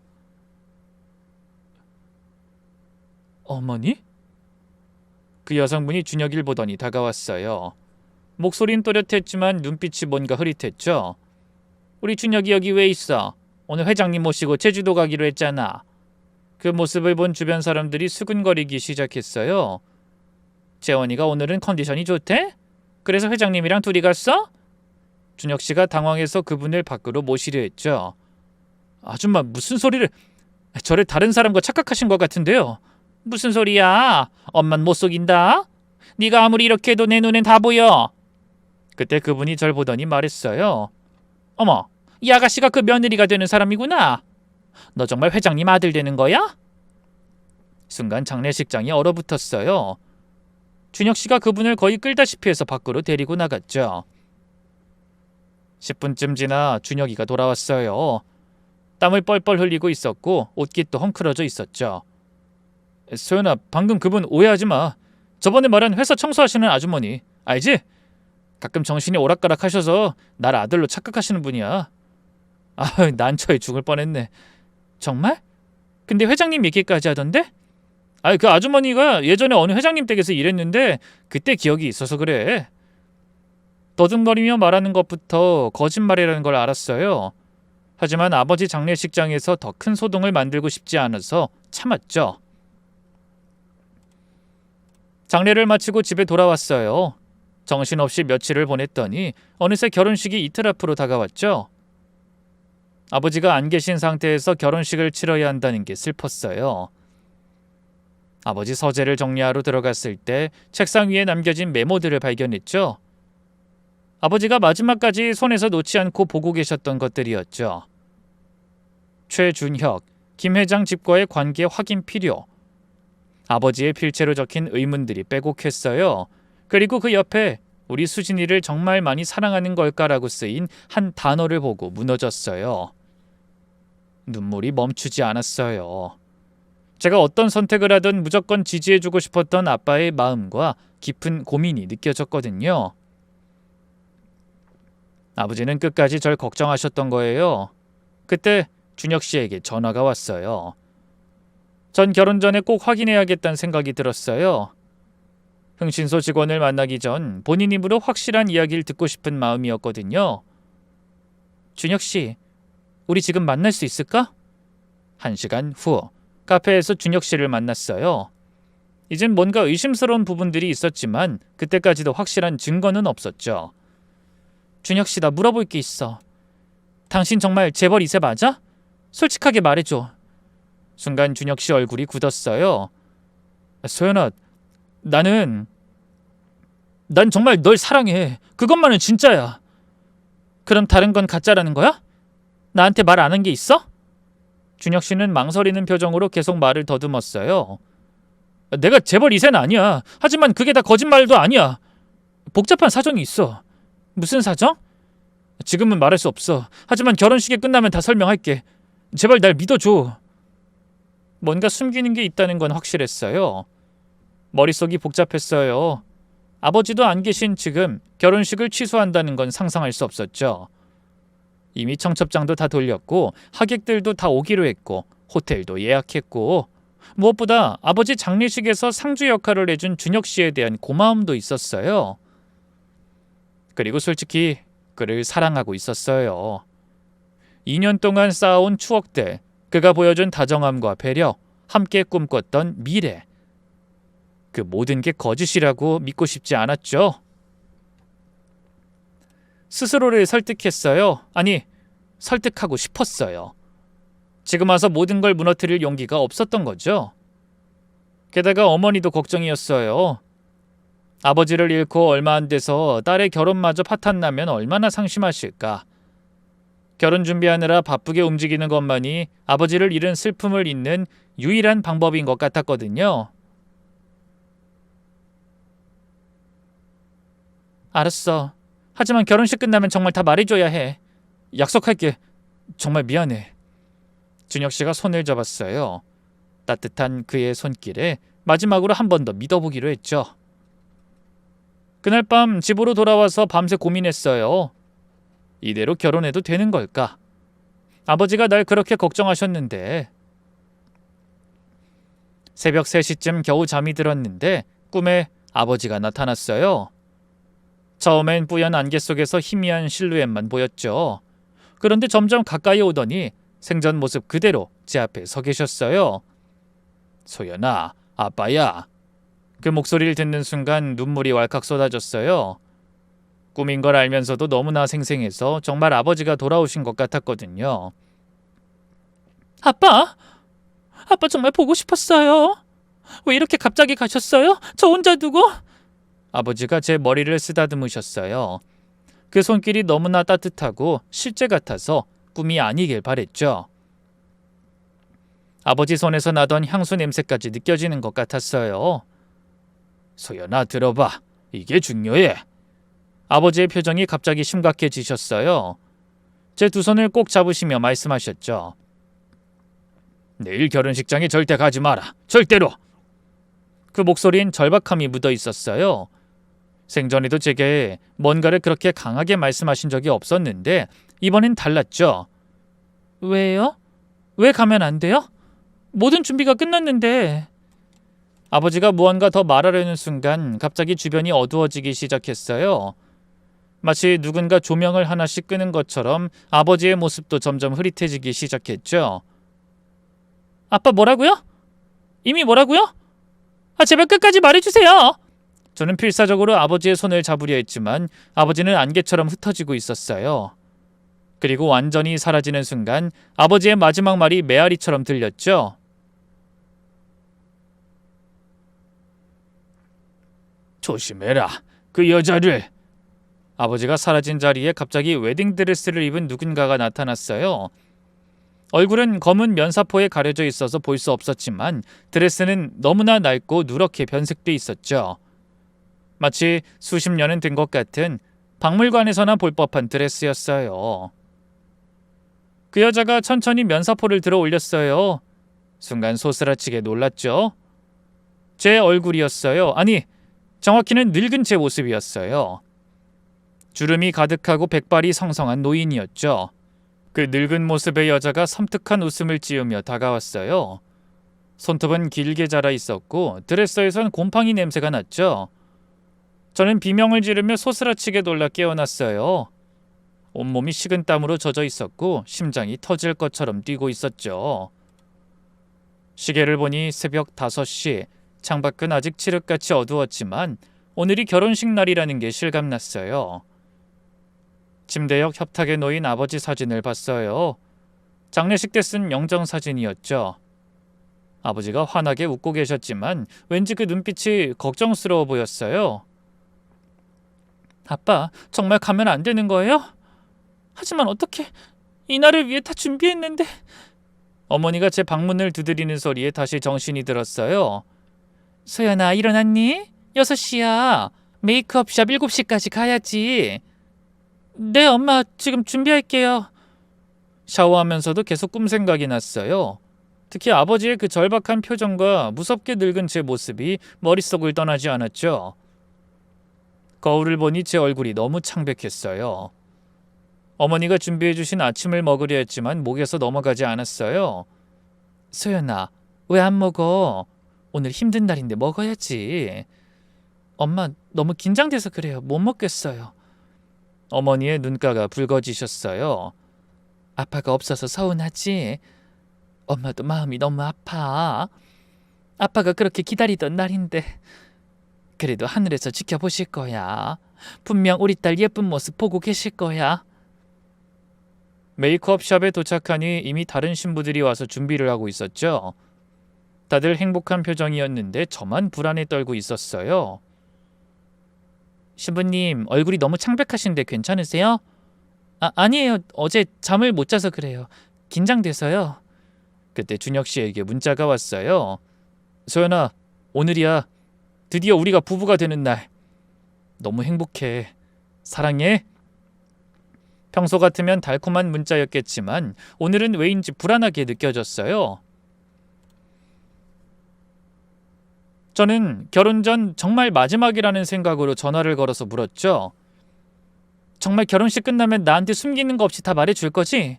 어머니? 그 여성분이 준혁이를 보더니 다가왔어요. 목소리는 또렷했지만 눈빛이 뭔가 흐릿했죠. 우리 준혁이 여기 왜 있어? 오늘 회장님 모시고 제주도 가기로 했잖아. 그 모습을 본 주변 사람들이 수근거리기 시작했어요. 재원이가 오늘은 컨디션이 좋대? 그래서 회장님이랑 둘이 갔어? 준혁 씨가 당황해서 그분을 밖으로 모시려 했죠. 아줌마 무슨 소리를... 저를 다른 사람과 착각하신 것 같은데요. 무슨 소리야? 엄만 못 속인다. 네가 아무리 이렇게 해도 내 눈엔 다 보여. 그때 그분이 절 보더니 말했어요. 어머, 이 아가씨가 그 며느리가 되는 사람이구나. 너 정말 회장님 아들 되는 거야? 순간 장례식장이 얼어붙었어요. 준혁 씨가 그분을 거의 끌다시피 해서 밖으로 데리고 나갔죠. 10분쯤 지나 준혁이가 돌아왔어요. 땀을 뻘뻘 흘리고 있었고 옷깃도 헝클어져 있었죠. 소연아, 방금 그분 오해하지 마. 저번에 말한 회사 청소하시는 아주머니 알지? 가끔 정신이 오락가락하셔서 날 아들로 착각하시는 분이야. 아, 난처해 죽을 뻔했네. 정말? 근데 회장님 얘기까지 하던데? 그 아주머니가 예전에 어느 회장님 댁에서 일했는데 그때 기억이 있어서 그래. 더듬거리며 말하는 것부터 거짓말이라는 걸 알았어요. 하지만 아버지 장례식장에서 더 큰 소동을 만들고 싶지 않아서 참았죠. 장례를 마치고 집에 돌아왔어요. 정신없이 며칠을 보냈더니 어느새 결혼식이 이틀 앞으로 다가왔죠. 아버지가 안 계신 상태에서 결혼식을 치러야 한다는 게 슬펐어요. 아버지 서재를 정리하러 들어갔을 때 책상 위에 남겨진 메모들을 발견했죠. 아버지가 마지막까지 손에서 놓지 않고 보고 계셨던 것들이었죠. 최준혁, 김 회장 집과의 관계 확인 필요. 아버지의 필체로 적힌 의문들이 빼곡했어요. 그리고 그 옆에 우리 수진이를 정말 많이 사랑하는 걸까라고 쓰인 한 단어를 보고 무너졌어요. 눈물이 멈추지 않았어요. 제가 어떤 선택을 하든 무조건 지지해주고 싶었던 아빠의 마음과 깊은 고민이 느껴졌거든요. 아버지는 끝까지 절 걱정하셨던 거예요. 그때 준혁 씨에게 전화가 왔어요. 전 결혼 전에 꼭 확인해야겠다는 생각이 들었어요. 흥신소 직원을 만나기 전 본인 입으로 확실한 이야기를 듣고 싶은 마음이었거든요. 준혁 씨, 우리 지금 만날 수 있을까? 1시간 후 카페에서 준혁 씨를 만났어요. 이젠 뭔가 의심스러운 부분들이 있었지만 그때까지도 확실한 증거는 없었죠. 준혁 씨, 나 물어볼 게 있어. 당신 정말 재벌 2세 맞아? 솔직하게 말해줘. 순간 준혁 씨 얼굴이 굳었어요. 소연아, 나는... 난 정말 널 사랑해. 그것만은 진짜야. 그럼 다른 건 가짜라는 거야? 나한테 말 안 한 게 있어? 준혁 씨는 망설이는 표정으로 계속 말을 더듬었어요. 내가 재벌 2세는 아니야. 하지만 그게 다 거짓말도 아니야. 복잡한 사정이 있어. 무슨 사정? 지금은 말할 수 없어. 하지만 결혼식이 끝나면 다 설명할게. 제발 날 믿어줘. 뭔가 숨기는 게 있다는 건 확실했어요. 머릿속이 복잡했어요. 아버지도 안 계신 지금 결혼식을 취소한다는 건 상상할 수 없었죠. 이미 청첩장도 다 돌렸고 하객들도 다 오기로 했고 호텔도 예약했고 무엇보다 아버지 장례식에서 상주 역할을 해준 준혁 씨에 대한 고마움도 있었어요. 그리고 솔직히 그를 사랑하고 있었어요. 2년 동안 쌓아온 추억들, 그가 보여준 다정함과 배려, 함께 꿈꿨던 미래. 그 모든 게 거짓이라고 믿고 싶지 않았죠. 스스로를 설득했어요. 아니, 설득하고 싶었어요. 지금 와서 모든 걸 무너뜨릴 용기가 없었던 거죠. 게다가 어머니도 걱정이었어요. 아버지를 잃고 얼마 안 돼서 딸의 결혼마저 파탄나면 얼마나 상심하실까. 결혼 준비하느라 바쁘게 움직이는 것만이 아버지를 잃은 슬픔을 잇는 유일한 방법인 것 같았거든요. 알았어. 하지만 결혼식 끝나면 정말 다 말해줘야 해. 약속할게. 정말 미안해. 준혁 씨가 손을 잡았어요. 따뜻한 그의 손길에 마지막으로 한 번 더 믿어보기로 했죠. 그날 밤 집으로 돌아와서 밤새 고민했어요. 이대로 결혼해도 되는 걸까? 아버지가 날 그렇게 걱정하셨는데. 새벽 3시쯤 겨우 잠이 들었는데 꿈에 아버지가 나타났어요. 처음엔 뿌연 안개 속에서 희미한 실루엣만 보였죠. 그런데 점점 가까이 오더니 생전 모습 그대로 제 앞에 서 계셨어요. 소연아, 아빠야. 그 목소리를 듣는 순간 눈물이 왈칵 쏟아졌어요. 꿈인 걸 알면서도 너무나 생생해서 정말 아버지가 돌아오신 것 같았거든요. 아빠 정말 보고 싶었어요. 왜 이렇게 갑자기 가셨어요? 저 혼자 두고? 아버지가 제 머리를 쓰다듬으셨어요. 그 손길이 너무나 따뜻하고 실제 같아서 꿈이 아니길 바랬죠. 아버지 손에서 나던 향수 냄새까지 느껴지는 것 같았어요. 소연아, 들어봐. 이게 중요해. 아버지의 표정이 갑자기 심각해지셨어요. 제 두 손을 꼭 잡으시며 말씀하셨죠. 내일 결혼식장에 절대 가지 마라. 절대로. 그 목소리엔 절박함이 묻어 있었어요. 생전에도 제게 뭔가를 그렇게 강하게 말씀하신 적이 없었는데 이번엔 달랐죠. 왜요? 왜 가면 안 돼요? 모든 준비가 끝났는데. 아버지가 무언가 더 말하려는 순간 갑자기 주변이 어두워지기 시작했어요. 마치 누군가 조명을 하나씩 끄는 것처럼 아버지의 모습도 점점 흐릿해지기 시작했죠. 아빠 뭐라고요? 이미 뭐라고요? 제발 끝까지 말해주세요. 저는 필사적으로 아버지의 손을 잡으려 했지만 아버지는 안개처럼 흩어지고 있었어요. 그리고 완전히 사라지는 순간 아버지의 마지막 말이 메아리처럼 들렸죠. 조심해라. 그 여자를. 아버지가 사라진 자리에 갑자기 웨딩드레스를 입은 누군가가 나타났어요. 얼굴은 검은 면사포에 가려져 있어서 볼 수 없었지만 드레스는 너무나 낡고 누렇게 변색돼 있었죠. 마치 수십 년은 된 것 같은 박물관에서나 볼 법한 드레스였어요. 그 여자가 천천히 면사포를 들어 올렸어요. 순간 소스라치게 놀랐죠. 제 얼굴이었어요. 아니, 정확히는 늙은 제 모습이었어요. 주름이 가득하고 백발이 성성한 노인이었죠. 그 늙은 모습의 여자가 섬뜩한 웃음을 지으며 다가왔어요. 손톱은 길게 자라 있었고 드레스에선 곰팡이 냄새가 났죠. 저는 비명을 지르며 소스라치게 놀라 깨어났어요. 온몸이 식은땀으로 젖어 있었고 심장이 터질 것처럼 뛰고 있었죠. 시계를 보니 새벽 5시, 창밖은 아직 칠흑같이 어두웠지만 오늘이 결혼식 날이라는 게 실감났어요. 침대 옆 협탁에 놓인 아버지 사진을 봤어요. 장례식 때 쓴 영정사진이었죠. 아버지가 환하게 웃고 계셨지만 왠지 그 눈빛이 걱정스러워 보였어요. 아빠, 정말 가면 안 되는 거예요? 하지만 어떻게 이날을 위해 다 준비했는데. 어머니가 제 방문을 두드리는 소리에 다시 정신이 들었어요. 소연아, 일어났니? 6시야. 메이크업샵 7시까지 가야지. 네, 엄마, 지금 준비할게요. 샤워하면서도 계속 꿈 생각이 났어요. 특히 아버지의 그 절박한 표정과 무섭게 늙은 제 모습이 머릿속을 떠나지 않았죠. 거울을 보니 제 얼굴이 너무 창백했어요. 어머니가 준비해 주신 아침을 먹으려 했지만 목에서 넘어가지 않았어요. 소연아, 왜 안 먹어? 오늘 힘든 날인데 먹어야지. 엄마, 너무 긴장돼서 그래요. 못 먹겠어요. 어머니의 눈가가 붉어지셨어요. 아빠가 없어서 서운하지? 엄마도 마음이 너무 아파. 아빠가 그렇게 기다리던 날인데. 그래도 하늘에서 지켜보실 거야. 분명 우리 딸 예쁜 모습 보고 계실 거야. 메이크업샵에 도착하니 이미 다른 신부들이 와서 준비를 하고 있었죠. 다들 행복한 표정이었는데 저만 불안에 떨고 있었어요. 신부님, 얼굴이 너무 창백하신데 괜찮으세요? 아니에요. 어제 잠을 못 자서 그래요. 긴장돼서요. 그때 준혁 씨에게 문자가 왔어요. 소연아, 오늘이야. 드디어 우리가 부부가 되는 날. 너무 행복해. 사랑해. 평소 같으면 달콤한 문자였겠지만 오늘은 왜인지 불안하게 느껴졌어요. 저는 결혼 전 정말 마지막이라는 생각으로 전화를 걸어서 물었죠. 정말 결혼식 끝나면 나한테 숨기는 거 없이 다 말해줄 거지?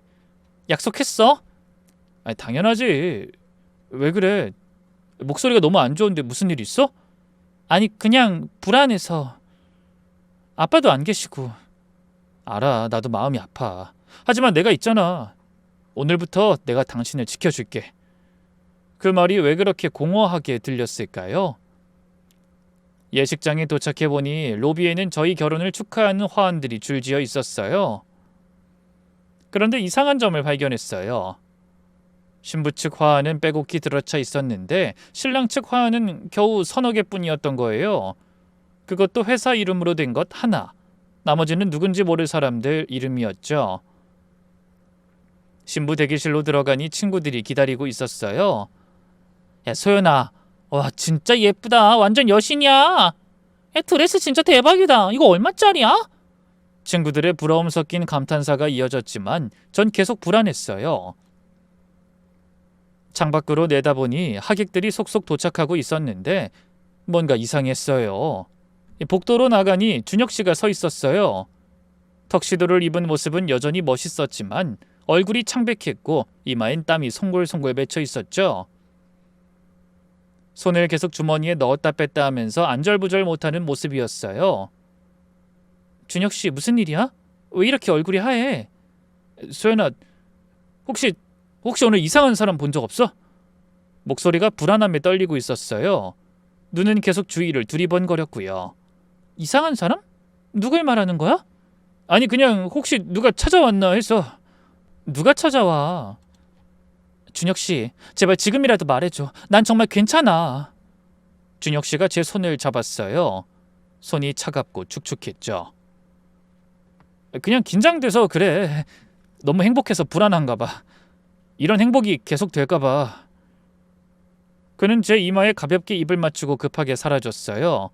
약속했어? 아니, 당연하지. 왜 그래? 목소리가 너무 안 좋은데 무슨 일 있어? 아니, 그냥 불안해서. 아빠도 안 계시고. 알아, 나도 마음이 아파. 하지만 내가 있잖아. 오늘부터 내가 당신을 지켜줄게. 그 말이 왜 그렇게 공허하게 들렸을까요? 예식장에 도착해보니 로비에는 저희 결혼을 축하하는 화환들이 줄지어 있었어요. 그런데 이상한 점을 발견했어요. 신부 측 화환은 빼곡히 들어차 있었는데 신랑 측 화환은 겨우 서너 개뿐이었던 거예요. 그것도 회사 이름으로 된 것 하나. 나머지는 누군지 모를 사람들 이름이었죠. 신부 대기실로 들어가니 친구들이 기다리고 있었어요. 야, 소연아, 와, 진짜 예쁘다. 완전 여신이야. 야, 드레스 진짜 대박이다. 이거 얼마짜리야? 친구들의 부러움 섞인 감탄사가 이어졌지만 전 계속 불안했어요. 창밖으로 내다보니 하객들이 속속 도착하고 있었는데 뭔가 이상했어요. 복도로 나가니 준혁 씨가 서 있었어요. 턱시도를 입은 모습은 여전히 멋있었지만 얼굴이 창백했고 이마엔 땀이 송골송골 맺혀 있었죠. 손을 계속 주머니에 넣었다 뺐다 하면서 안절부절 못하는 모습이었어요. 준혁 씨, 무슨 일이야? 왜 이렇게 얼굴이 하얘? 소연아, 혹시 오늘 이상한 사람 본 적 없어? 목소리가 불안함에 떨리고 있었어요. 눈은 계속 주위를 두리번거렸고요. 이상한 사람? 누굴 말하는 거야? 아니, 그냥 혹시 누가 찾아왔나 해서. 누가 찾아와? 준혁 씨, 제발 지금이라도 말해줘. 난 정말 괜찮아. 준혁 씨가 제 손을 잡았어요. 손이 차갑고 축축했죠. 그냥 긴장돼서 그래. 너무 행복해서 불안한가 봐. 이런 행복이 계속 될까 봐. 그는 제 이마에 가볍게 입을 맞추고 급하게 사라졌어요.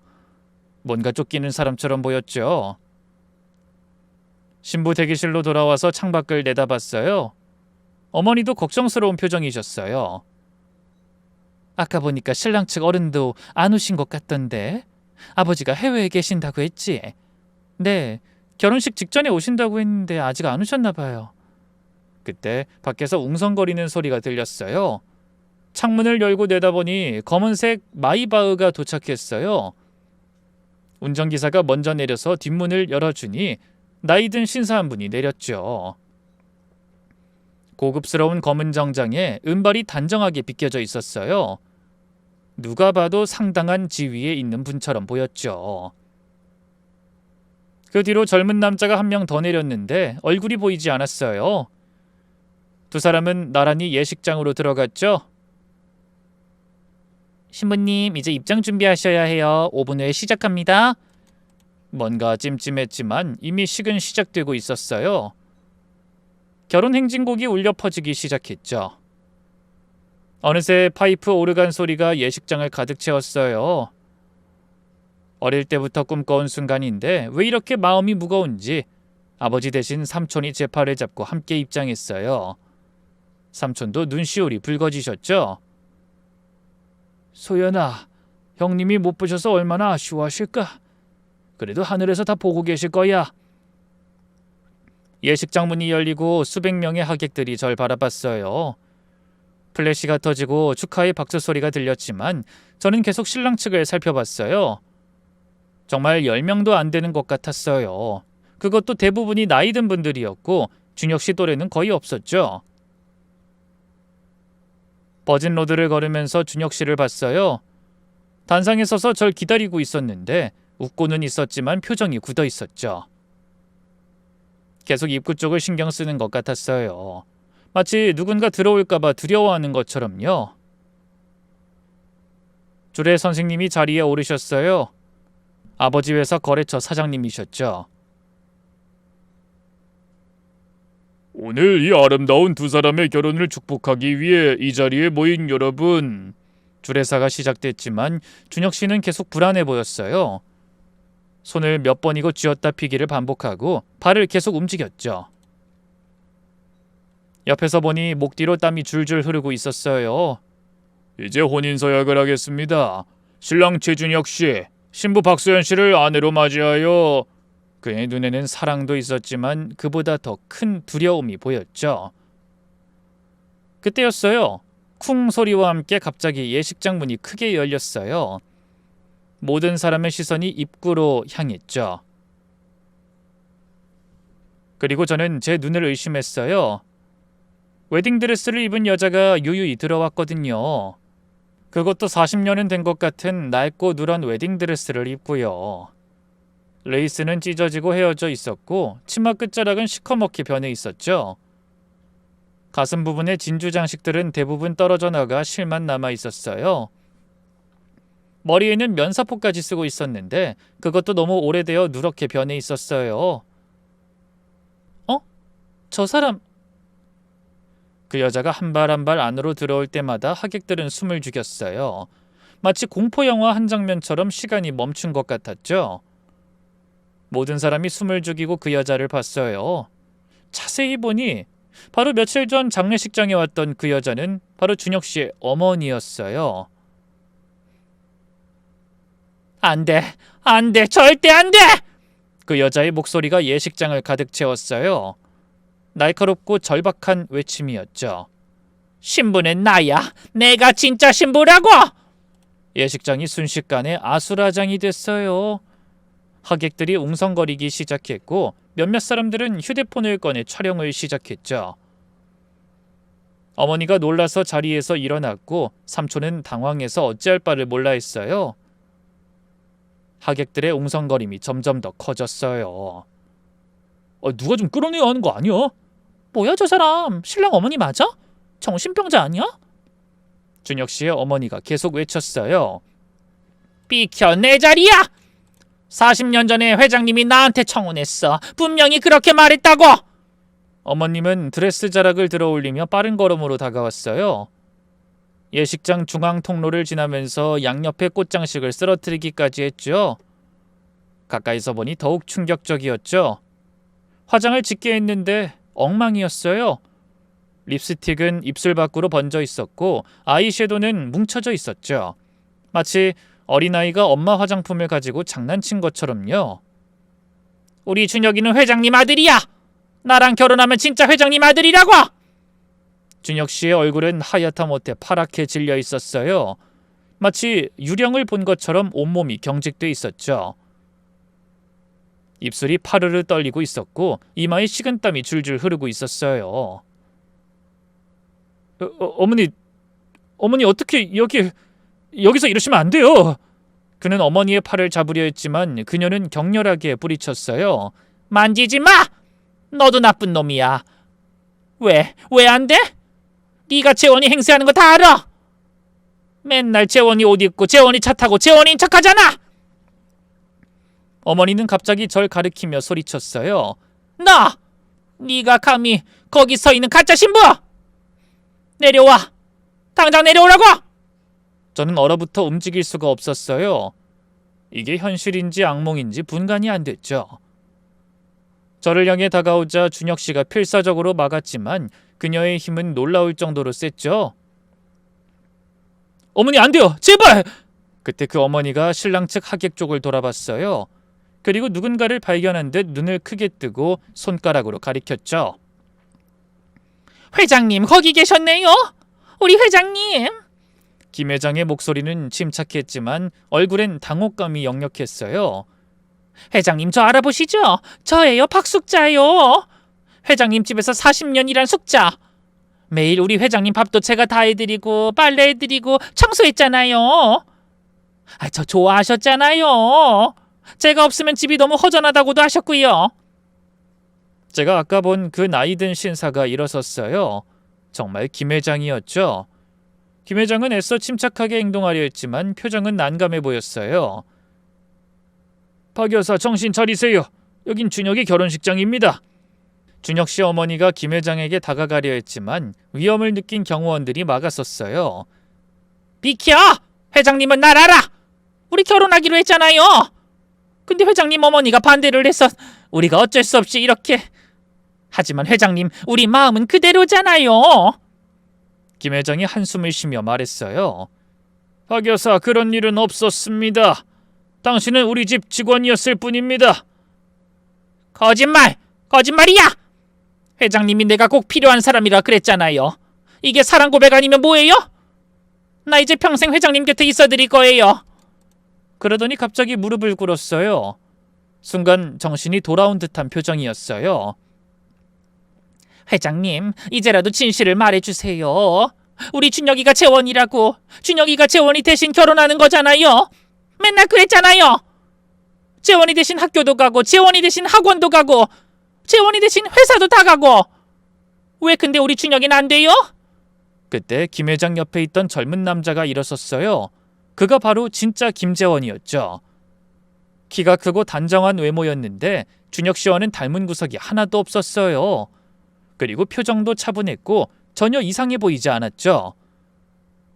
뭔가 쫓기는 사람처럼 보였죠. 신부 대기실로 돌아와서 창밖을 내다봤어요. 어머니도 걱정스러운 표정이셨어요. 아까 보니까 신랑 측 어른도 안 오신 것 같던데. 아버지가 해외에 계신다고 했지? 네, 결혼식 직전에 오신다고 했는데 아직 안 오셨나 봐요. 그때 밖에서 웅성거리는 소리가 들렸어요. 창문을 열고 내다보니 검은색 마이바흐가 도착했어요. 운전기사가 먼저 내려서 뒷문을 열어주니 나이든 신사 한 분이 내렸죠. 고급스러운 검은 정장에 은발이 단정하게 빗겨져 있었어요. 누가 봐도 상당한 지위에 있는 분처럼 보였죠. 그 뒤로 젊은 남자가 한 명 더 내렸는데 얼굴이 보이지 않았어요. 두 사람은 나란히 예식장으로 들어갔죠. 신부님, 이제 입장 준비하셔야 해요. 5분 후에 시작합니다. 뭔가 찜찜했지만 이미 식은 시작되고 있었어요. 결혼 행진곡이 울려 퍼지기 시작했죠. 어느새 파이프 오르간 소리가 예식장을 가득 채웠어요. 어릴 때부터 꿈꿔온 순간인데 왜 이렇게 마음이 무거운지 아버지 대신 삼촌이 제 팔을 잡고 함께 입장했어요. 삼촌도 눈시울이 붉어지셨죠. 소연아, 형님이 못 보셔서 얼마나 아쉬워하실까? 그래도 하늘에서 다 보고 계실 거야. 예식장 문이 열리고 수백 명의 하객들이 절 바라봤어요. 플래시가 터지고 축하의 박수 소리가 들렸지만 저는 계속 신랑 측을 살펴봤어요. 정말 10명도 안 되는 것 같았어요. 그것도 대부분이 나이 든 분들이었고 준혁 씨 또래는 거의 없었죠. 버진로드를 걸으면서 준혁 씨를 봤어요. 단상에 서서 절 기다리고 있었는데 웃고는 있었지만 표정이 굳어 있었죠. 계속 입구 쪽을 신경 쓰는 것 같았어요. 마치 누군가 들어올까봐 두려워하는 것처럼요. 주례 선생님이 자리에 오르셨어요. 아버지 회사 거래처 사장님이셨죠. 오늘 이 아름다운 두 사람의 결혼을 축복하기 위해 이 자리에 모인 여러분. 주례사가 시작됐지만 준혁 씨는 계속 불안해 보였어요. 손을 몇 번이고 쥐었다 피기를 반복하고 발을 계속 움직였죠. 옆에서 보니 목 뒤로 땀이 줄줄 흐르고 있었어요. 이제 혼인서약을 하겠습니다. 신랑 최준혁 씨, 신부 박소연 씨를 아내로 맞이하여. 그의 눈에는 사랑도 있었지만 그보다 더 큰 두려움이 보였죠. 그때였어요. 쿵 소리와 함께 갑자기 예식장 문이 크게 열렸어요. 모든 사람의 시선이 입구로 향했죠. 그리고 저는 제 눈을 의심했어요. 웨딩드레스를 입은 여자가 유유히 들어왔거든요. 그것도 40년은 된 것 같은 낡고 누런 웨딩드레스를 입고요. 레이스는 찢어지고 헤어져 있었고 치마 끝자락은 시커멓게 변해 있었죠. 가슴 부분의 진주 장식들은 대부분 떨어져 나가 실만 남아 있었어요. 머리에는 면사포까지 쓰고 있었는데 그것도 너무 오래되어 누렇게 변해 있었어요. 저 사람... 그 여자가 한 발 한 발 안으로 들어올 때마다 하객들은 숨을 죽였어요. 마치 공포영화 한 장면처럼 시간이 멈춘 것 같았죠. 모든 사람이 숨을 죽이고 그 여자를 봤어요. 자세히 보니 바로 며칠 전 장례식장에 왔던 그 여자는 바로 준혁 씨의 어머니였어요. 안 돼, 안 돼, 절대 안 돼! 그 여자의 목소리가 예식장을 가득 채웠어요. 날카롭고 절박한 외침이었죠. 신부는 나야. 내가 진짜 신부라고! 예식장이 순식간에 아수라장이 됐어요. 하객들이 웅성거리기 시작했고 몇몇 사람들은 휴대폰을 꺼내 촬영을 시작했죠. 어머니가 놀라서 자리에서 일어났고 삼촌은 당황해서 어찌할 바를 몰라 했어요. 하객들의 웅성거림이 점점 더 커졌어요. 누가 좀 끌어내야 하는 거 아니야? 뭐야 저 사람? 신랑 어머니 맞아? 정신병자 아니야? 준혁 씨의 어머니가 계속 외쳤어요. 비켜 내 자리야! 40년 전에 회장님이 나한테 청혼했어. 분명히 그렇게 말했다고! 어머님은 드레스 자락을 들어올리며 빠른 걸음으로 다가왔어요. 예식장 중앙 통로를 지나면서 양옆에 꽃장식을 쓰러뜨리기까지 했죠. 가까이서 보니 더욱 충격적이었죠. 화장을 짙게 했는데 엉망이었어요. 립스틱은 입술 밖으로 번져 있었고 아이섀도는 뭉쳐져 있었죠. 마치 어린아이가 엄마 화장품을 가지고 장난친 것처럼요. 우리 준혁이는 회장님 아들이야. 나랑 결혼하면 진짜 회장님 아들이라고. 준혁 씨의 얼굴은 하얗다 못해 파랗게 질려 있었어요. 마치 유령을 본 것처럼 온몸이 경직돼 있었죠. 입술이 파르르 떨리고 있었고 이마에 식은땀이 줄줄 흐르고 있었어요. 어머니 어떻게 여기서 이러시면 안 돼요. 그는 어머니의 팔을 잡으려 했지만 그녀는 격렬하게 뿌리쳤어요. 만지지 마! 너도 나쁜 놈이야. 왜 안 돼? 네가 재원이 행세하는 거 다 알아. 맨날 재원이 옷 입고 재원이 차 타고 재원이인 척하잖아. 어머니는 갑자기 절 가리키며 소리쳤어요. 너! 네가 감히 거기 서 있는 가짜 신부! 내려와! 당장 내려오라고! 저는 얼어붙어 움직일 수가 없었어요. 이게 현실인지 악몽인지 분간이 안 됐죠. 저를 향해 다가오자 준혁 씨가 필사적으로 막았지만 그녀의 힘은 놀라울 정도로 셌죠. 어머니 안 돼요. 제발! 그때 그 어머니가 신랑 측 하객 쪽을 돌아봤어요. 그리고 누군가를 발견한 듯 눈을 크게 뜨고 손가락으로 가리켰죠. 회장님 거기 계셨네요. 우리 회장님. 김 회장의 목소리는 침착했지만 얼굴엔 당혹감이 역력했어요. 회장님 저 알아보시죠? 저예요, 박숙자요. 회장님 집에서 40년 일한 숙자. 매일 우리 회장님 밥도 제가 다 해드리고 빨래해드리고 청소했잖아요. 저 좋아하셨잖아요. 제가 없으면 집이 너무 허전하다고도 하셨고요. 제가 아까 본 그 나이든 신사가 일어섰어요. 정말 김 회장이었죠. 김 회장은 애써 침착하게 행동하려 했지만 표정은 난감해 보였어요. 박 여사 정신 차리세요. 여긴 준혁의 결혼식장입니다. 준혁 씨 어머니가 김 회장에게 다가가려 했지만 위험을 느낀 경호원들이 막았었어요. 비켜! 회장님은 날 알아! 우리 결혼하기로 했잖아요. 근데 회장님 어머니가 반대를 해서 우리가 어쩔 수 없이 이렇게. 하지만 회장님 우리 마음은 그대로잖아요. 김 회장이 한숨을 쉬며 말했어요. 박 여사 그런 일은 없었습니다. 당신은 우리 집 직원이었을 뿐입니다. 거짓말! 거짓말이야! 회장님이 내가 꼭 필요한 사람이라 그랬잖아요. 이게 사랑 고백 아니면 뭐예요? 나 이제 평생 회장님 곁에 있어드릴 거예요. 그러더니 갑자기 무릎을 꿇었어요. 순간 정신이 돌아온 듯한 표정이었어요. 회장님, 이제라도 진실을 말해주세요. 우리 준혁이가 재원이라고. 준혁이가 재원이 대신 결혼하는 거잖아요. 맨날 그랬잖아요. 재원이 대신 학교도 가고 재원이 대신 학원도 가고 재원이 대신 회사도 다 가고. 왜 근데 우리 준혁이는 안 돼요? 그때 김 회장 옆에 있던 젊은 남자가 일어섰어요. 그가 바로 진짜 김재원이었죠. 키가 크고 단정한 외모였는데 준혁 씨와는 닮은 구석이 하나도 없었어요. 그리고 표정도 차분했고 전혀 이상해 보이지 않았죠.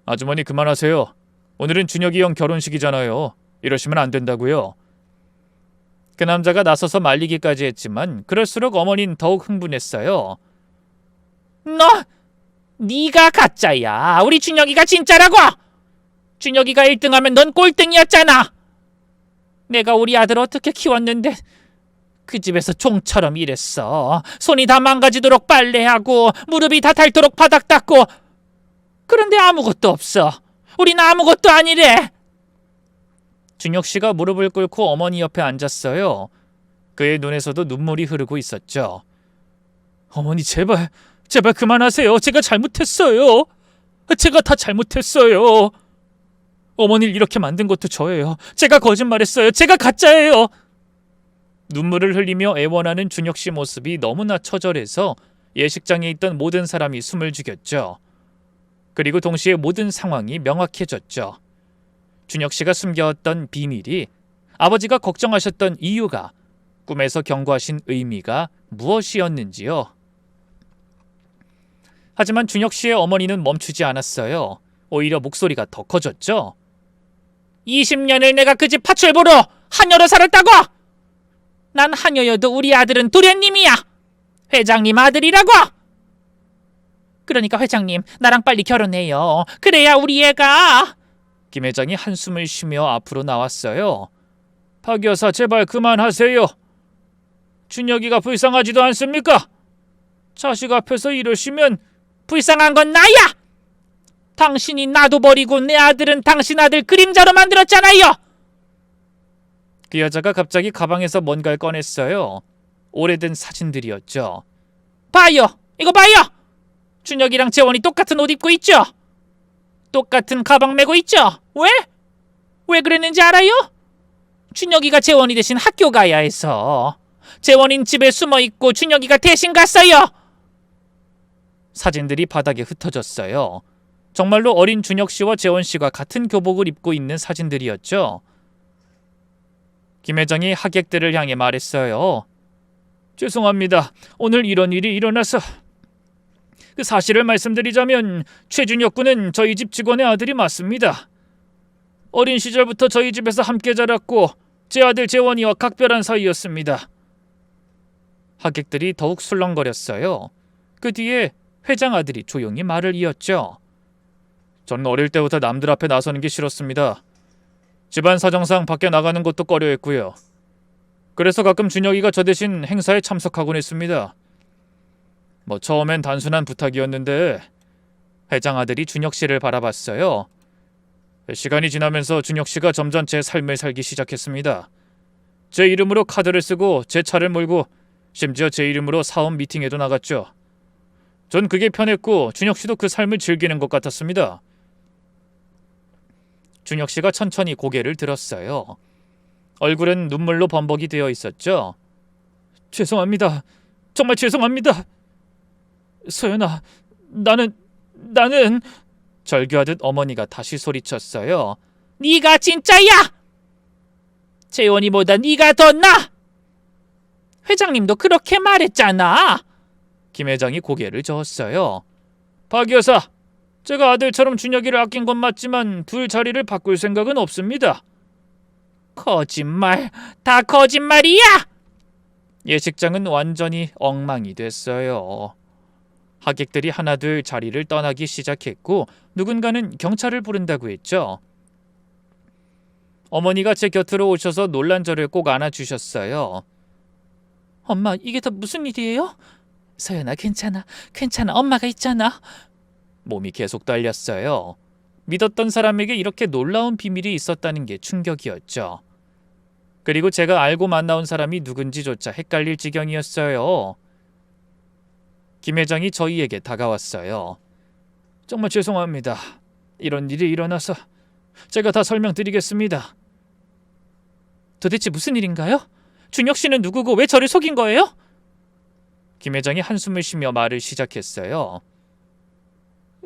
아주머니 그만하세요. 오늘은 준혁이 형 결혼식이잖아요. 이러시면 안 된다고요. 그 남자가 나서서 말리기까지 했지만 그럴수록 어머니는 더욱 흥분했어요. 네가 가짜야. 우리 준혁이가 진짜라고. 준혁이가 1등하면 넌 꼴등이었잖아. 내가 우리 아들 어떻게 키웠는데 그 집에서 종처럼 일했어. 손이 다 망가지도록 빨래하고 무릎이 다 닳도록 바닥 닦고. 그런데 아무것도 없어. 우린 아무것도 아니래. 준혁 씨가 무릎을 꿇고 어머니 옆에 앉았어요. 그의 눈에서도 눈물이 흐르고 있었죠. 어머니 제발 그만하세요. 제가 잘못했어요. 제가 다 잘못했어요. 어머니를 이렇게 만든 것도 저예요. 제가 거짓말했어요. 제가 가짜예요. 눈물을 흘리며 애원하는 준혁 씨 모습이 너무나 처절해서 예식장에 있던 모든 사람이 숨을 죽였죠. 그리고 동시에 모든 상황이 명확해졌죠. 준혁 씨가 숨겨왔던 비밀이, 아버지가 걱정하셨던 이유가, 꿈에서 경고하신 의미가 무엇이었는지요. 하지만 준혁 씨의 어머니는 멈추지 않았어요. 오히려 목소리가 더 커졌죠. 20년을 내가 그 집 파출부로 하녀로 살았다고. 난 하녀여도 우리 아들은 도련님이야. 회장님 아들이라고. 그러니까 회장님 나랑 빨리 결혼해요. 그래야 우리 애가. 김 회장이 한숨을 쉬며 앞으로 나왔어요. 박 여사 제발 그만하세요. 준혁이가 불쌍하지도 않습니까? 자식 앞에서 이러시면. 불쌍한 건 나야. 당신이 나도 버리고 내 아들은 당신 아들 그림자로 만들었잖아요. 그 여자가 갑자기 가방에서 뭔가를 꺼냈어요. 오래된 사진들이었죠. 봐요. 이거 봐요. 준혁이랑 재원이 똑같은 옷 입고 있죠. 똑같은 가방 메고 있죠. 왜? 왜 그랬는지 알아요? 준혁이가 재원이 대신 학교 가야 해서. 재원이는 집에 숨어있고 준혁이가 대신 갔어요. 사진들이 바닥에 흩어졌어요. 정말로 어린 준혁 씨와 재원 씨가 같은 교복을 입고 있는 사진들이었죠. 김 회장이 하객들을 향해 말했어요. 죄송합니다. 오늘 이런 일이 일어나서. 그 사실을 말씀드리자면 최준혁 군은 저희 집 직원의 아들이 맞습니다. 어린 시절부터 저희 집에서 함께 자랐고 제 아들 재원이와 각별한 사이였습니다. 하객들이 더욱 술렁거렸어요. 그 뒤에 회장 아들이 조용히 말을 이었죠. 저는 어릴 때부터 남들 앞에 나서는 게 싫었습니다. 집안 사정상 밖에 나가는 것도 꺼려했고요. 그래서 가끔 준혁이가 저 대신 행사에 참석하곤 했습니다. 처음엔 단순한 부탁이었는데. 회장 아들이 준혁 씨를 바라봤어요. 시간이 지나면서 준혁 씨가 점점 제 삶을 살기 시작했습니다. 제 이름으로 카드를 쓰고 제 차를 몰고 심지어 제 이름으로 사업 미팅에도 나갔죠. 전 그게 편했고 준혁 씨도 그 삶을 즐기는 것 같았습니다. 준혁 씨가 천천히 고개를 들었어요. 얼굴은 눈물로 범벅이 되어 있었죠. 죄송합니다. 정말 죄송합니다. 소연아, 나는 절규하듯 어머니가 다시 소리쳤어요. 네가 진짜야! 재원이보다 네가 더 나아! 회장님도 그렇게 말했잖아. 김 회장이 고개를 저었어요. 박 여사, 제가 아들처럼 준혁이를 아낀 건 맞지만 둘 자리를 바꿀 생각은 없습니다. 거짓말, 다 거짓말이야! 예식장은 완전히 엉망이 됐어요. 하객들이 하나둘 자리를 떠나기 시작했고 누군가는 경찰을 부른다고 했죠. 어머니가 제 곁으로 오셔서 놀란 저를 꼭 안아주셨어요. 엄마, 이게 다 무슨 일이에요? 서연아, 괜찮아. 엄마가 있잖아. 몸이 계속 떨렸어요. 믿었던 사람에게 이렇게 놀라운 비밀이 있었다는 게 충격이었죠. 그리고 제가 알고 만나온 사람이 누군지조차 헷갈릴 지경이었어요. 김 회장이 저희에게 다가왔어요. 정말 죄송합니다. 이런 일이 일어나서. 제가 다 설명드리겠습니다. 도대체 무슨 일인가요? 준혁 씨는 누구고 왜 저를 속인 거예요? 김 회장이 한숨을 쉬며 말을 시작했어요.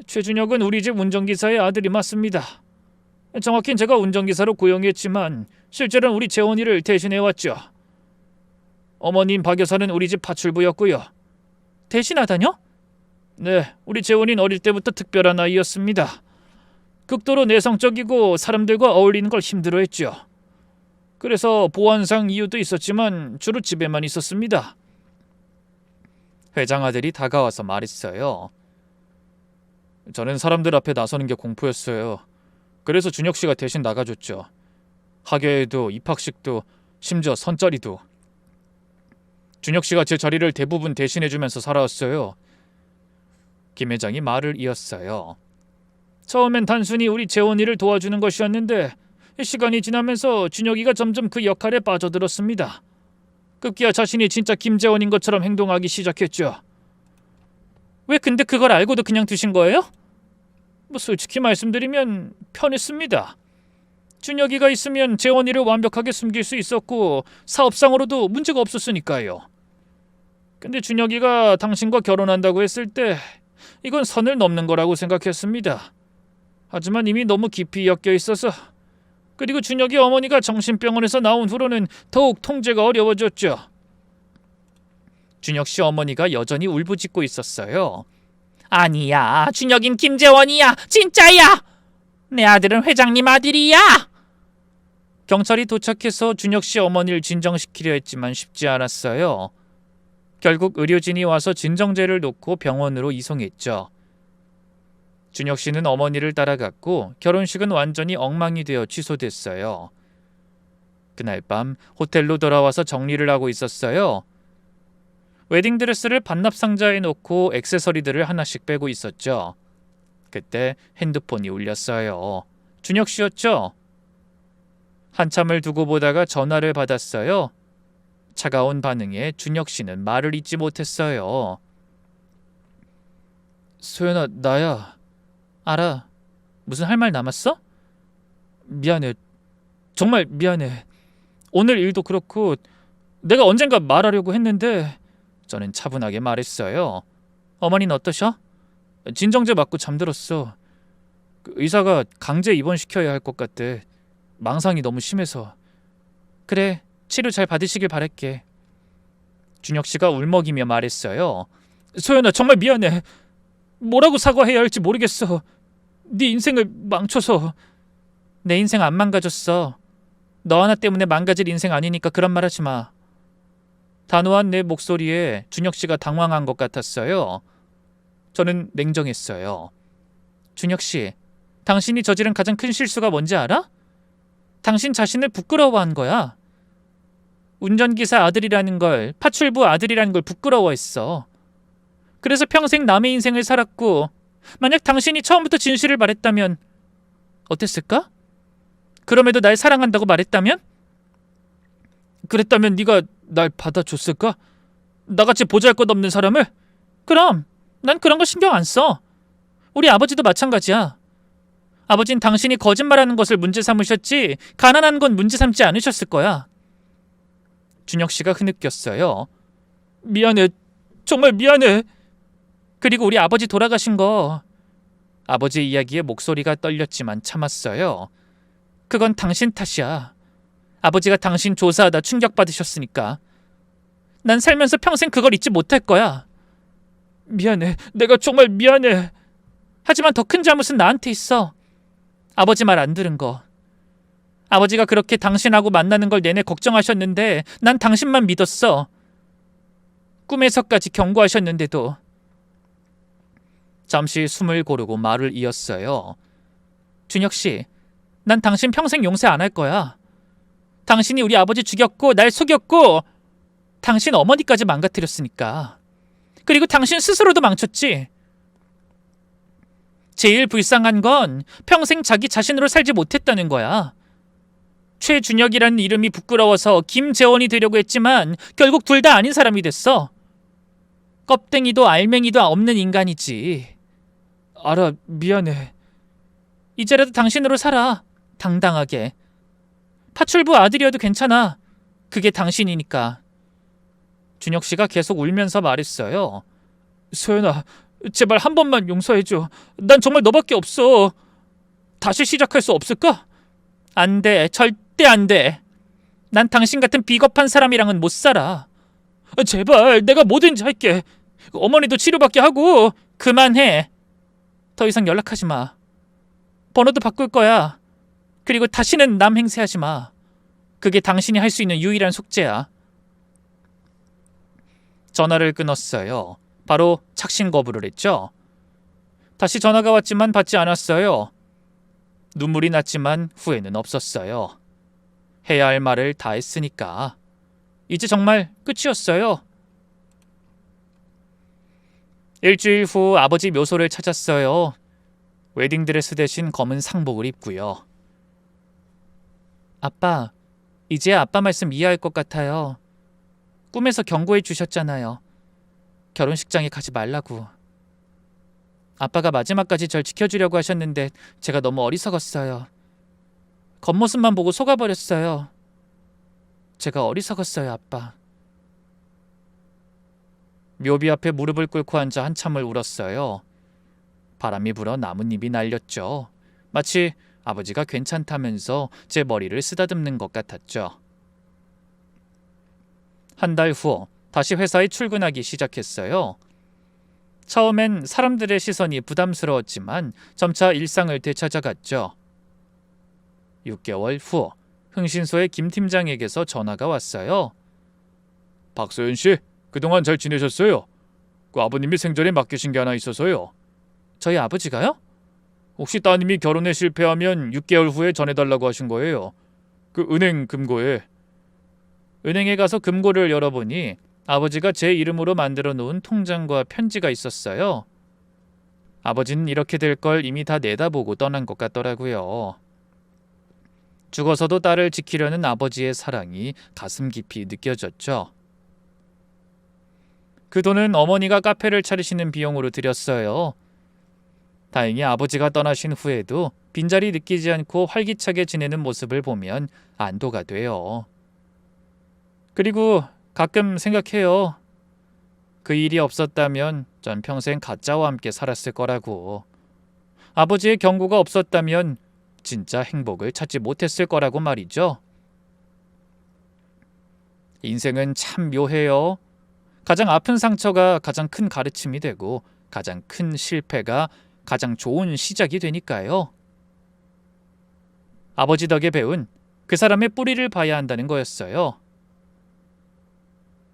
최준혁은 우리 집 운전기사의 아들이 맞습니다. 정확히는 제가 운전기사로 고용했지만 실제로는 우리 재원이를 대신해왔죠. 어머님 박 여사는 우리 집 파출부였고요. 대신하다뇨? 네, 우리 재원이는 어릴 때부터 특별한 아이였습니다. 극도로 내성적이고 사람들과 어울리는 걸 힘들어했죠. 그래서 보안상 이유도 있었지만 주로 집에만 있었습니다. 회장 아들이 다가와서 말했어요. 저는 사람들 앞에 나서는 게 공포였어요. 그래서 준혁 씨가 대신 나가줬죠. 학예회도 입학식도 심지어 선자리도. 준혁 씨가 제 자리를 대부분 대신해주면서 살아왔어요. 김 회장이 말을 이었어요. 처음엔 단순히 우리 재원이를 도와주는 것이었는데 시간이 지나면서 준혁이가 점점 그 역할에 빠져들었습니다. 급기야 자신이 진짜 김재원인 것처럼 행동하기 시작했죠. 왜 근데 그걸 알고도 그냥 두신 거예요? 솔직히 말씀드리면 편했습니다. 준혁이가 있으면 재원이를 완벽하게 숨길 수 있었고 사업상으로도 문제가 없었으니까요. 근데 준혁이가 당신과 결혼한다고 했을 때 이건 선을 넘는 거라고 생각했습니다. 하지만 이미 너무 깊이 엮여 있어서, 그리고 준혁이 어머니가 정신병원에서 나온 후로는 더욱 통제가 어려워졌죠. 준혁 씨 어머니가 여전히 울부짖고 있었어요. 아니야, 준혁인 김재원이야. 진짜야. 내 아들은 회장님 아들이야. 경찰이 도착해서 준혁 씨 어머니를 진정시키려 했지만 쉽지 않았어요. 결국 의료진이 와서 진정제를 놓고 병원으로 이송했죠. 준혁 씨는 어머니를 따라갔고 결혼식은 완전히 엉망이 되어 취소됐어요. 그날 밤 호텔로 돌아와서 정리를 하고 있었어요. 웨딩드레스를 반납 상자에 놓고 액세서리들을 하나씩 빼고 있었죠. 그때 핸드폰이 울렸어요. 준혁 씨였죠? 한참을 두고 보다가 전화를 받았어요. 차가운 반응에 준혁 씨는 말을 잇지 못했어요. 소연아, 나야. 알아. 무슨 할 말 남았어? 미안해. 정말 미안해. 오늘 일도 그렇고 내가 언젠가 말하려고 했는데. 저는 차분하게 말했어요. 어머니는 어떠셔? 진정제 맞고 잠들었어. 의사가 강제 입원시켜야 할 것 같대. 망상이 너무 심해서. 그래, 치료 잘 받으시길 바랄게. 준혁 씨가 울먹이며 말했어요. 소연아, 정말 미안해. 뭐라고 사과해야 할지 모르겠어. 네 인생을 망쳐서. 내 인생 안 망가졌어. 너 하나 때문에 망가질 인생 아니니까 그런 말 하지 마. 단호한 내 목소리에 준혁 씨가 당황한 것 같았어요. 저는 냉정했어요. 준혁 씨, 당신이 저지른 가장 큰 실수가 뭔지 알아? 당신 자신을 부끄러워한 거야. 운전기사 아들이라는 걸, 파출부 아들이라는 걸 부끄러워했어. 그래서 평생 남의 인생을 살았고, 만약 당신이 처음부터 진실을 말했다면 어땠을까? 그럼에도 날 사랑한다고 말했다면? 그랬다면 네가 날 받아줬을까? 나같이 보잘것없는 사람을? 그럼 난 그런 거 신경 안 써. 우리 아버지도 마찬가지야. 아버진 당신이 거짓말하는 것을 문제 삼으셨지 가난한 건 문제 삼지 않으셨을 거야. 준혁 씨가 흐느꼈어요. 미안해. 정말 미안해. 그리고 우리 아버지 돌아가신 거, 아버지 이야기에 목소리가 떨렸지만 참았어요. 그건 당신 탓이야. 아버지가 당신 조사하다 충격받으셨으니까. 난 살면서 평생 그걸 잊지 못할 거야. 미안해. 내가 정말 미안해. 하지만 더 큰 잘못은 나한테 있어. 아버지 말 안 들은 거. 아버지가 그렇게 당신하고 만나는 걸 내내 걱정하셨는데 난 당신만 믿었어. 꿈에서까지 경고하셨는데도. 잠시 숨을 고르고 말을 이었어요. 준혁 씨, 난 당신 평생 용서 안 할 거야. 당신이 우리 아버지 죽였고 날 속였고 당신 어머니까지 망가뜨렸으니까. 그리고 당신 스스로도 망쳤지. 제일 불쌍한 건 평생 자기 자신으로 살지 못했다는 거야. 최준혁이라는 이름이 부끄러워서 김재원이 되려고 했지만 결국 둘 다 아닌 사람이 됐어. 껍데기도 알맹이도 없는 인간이지. 알아, 미안해. 이제라도 당신으로 살아. 당당하게. 파출부 아들이어도 괜찮아. 그게 당신이니까. 준혁 씨가 계속 울면서 말했어요. 소연아, 제발 한 번만 용서해줘. 난 정말 너밖에 없어. 다시 시작할 수 없을까? 안 돼. 절대 안 돼. 난 당신 같은 비겁한 사람이랑은 못 살아. 제발, 내가 뭐든지 할게. 어머니도 치료받게 하고. 그만해. 더 이상 연락하지 마. 번호도 바꿀 거야. 그리고 다시는 남 행세하지 마. 그게 당신이 할 수 있는 유일한 속죄야. 전화를 끊었어요. 바로 착신 거부를 했죠. 다시 전화가 왔지만 받지 않았어요. 눈물이 났지만 후회는 없었어요. 해야 할 말을 다 했으니까. 이제 정말 끝이었어요. 일주일 후 아버지 묘소를 찾았어요. 웨딩드레스 대신 검은 상복을 입고요. 아빠, 이제 아빠 말씀 이해할 것 같아요. 꿈에서 경고해 주셨잖아요. 결혼식장에 가지 말라고. 아빠가 마지막까지 절 지켜주려고 하셨는데 제가 너무 어리석었어요. 겉모습만 보고 속아버렸어요. 제가 어리석었어요, 아빠. 묘비 앞에 무릎을 꿇고 앉아 한참을 울었어요. 바람이 불어 나뭇잎이 날렸죠. 마치 아버지가 괜찮다면서 제 머리를 쓰다듬는 것 같았죠. 한 달 후 다시 회사에 출근하기 시작했어요. 처음엔 사람들의 시선이 부담스러웠지만 점차 일상을 되찾아갔죠. 6개월 후 흥신소의 김 팀장에게서 전화가 왔어요. 박소연 씨, 그동안 잘 지내셨어요? 그 아버님이 생전에 맡기신 게 하나 있어서요. 저희 아버지가요? 혹시 따님이 결혼에 실패하면 6개월 후에 전해달라고 하신 거예요. 그 은행 금고에. 은행에 가서 금고를 열어보니 아버지가 제 이름으로 만들어 놓은 통장과 편지가 있었어요. 아버지는 이렇게 될 걸 이미 다 내다보고 떠난 것 같더라고요. 죽어서도 딸을 지키려는 아버지의 사랑이 가슴 깊이 느껴졌죠. 그 돈은 어머니가 카페를 차리시는 비용으로 드렸어요. 다행히 아버지가 떠나신 후에도 빈자리 느끼지 않고 활기차게 지내는 모습을 보면 안도가 돼요. 그리고 가끔 생각해요. 그 일이 없었다면 전 평생 가짜와 함께 살았을 거라고. 아버지의 경고가 없었다면 진짜 행복을 찾지 못했을 거라고 말이죠. 인생은 참 묘해요. 가장 아픈 상처가 가장 큰 가르침이 되고 가장 큰 실패가 가장 좋은 시작이 되니까요. 아버지 덕에 배운 그 사람의 뿌리를 봐야 한다는 거였어요.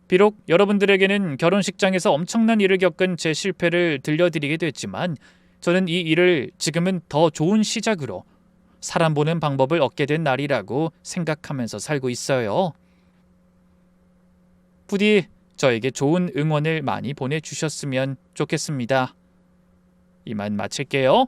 비록 여러분들에게는 결혼식장에서 엄청난 일을 겪은 제 실패를 들려드리게 됐지만 저는 이 일을 지금은 더 좋은 시작으로 사람 보는 방법을 얻게 된 날이라고 생각하면서 살고 있어요. 부디 저에게 좋은 응원을 많이 보내주셨으면 좋겠습니다. 이만 마칠게요.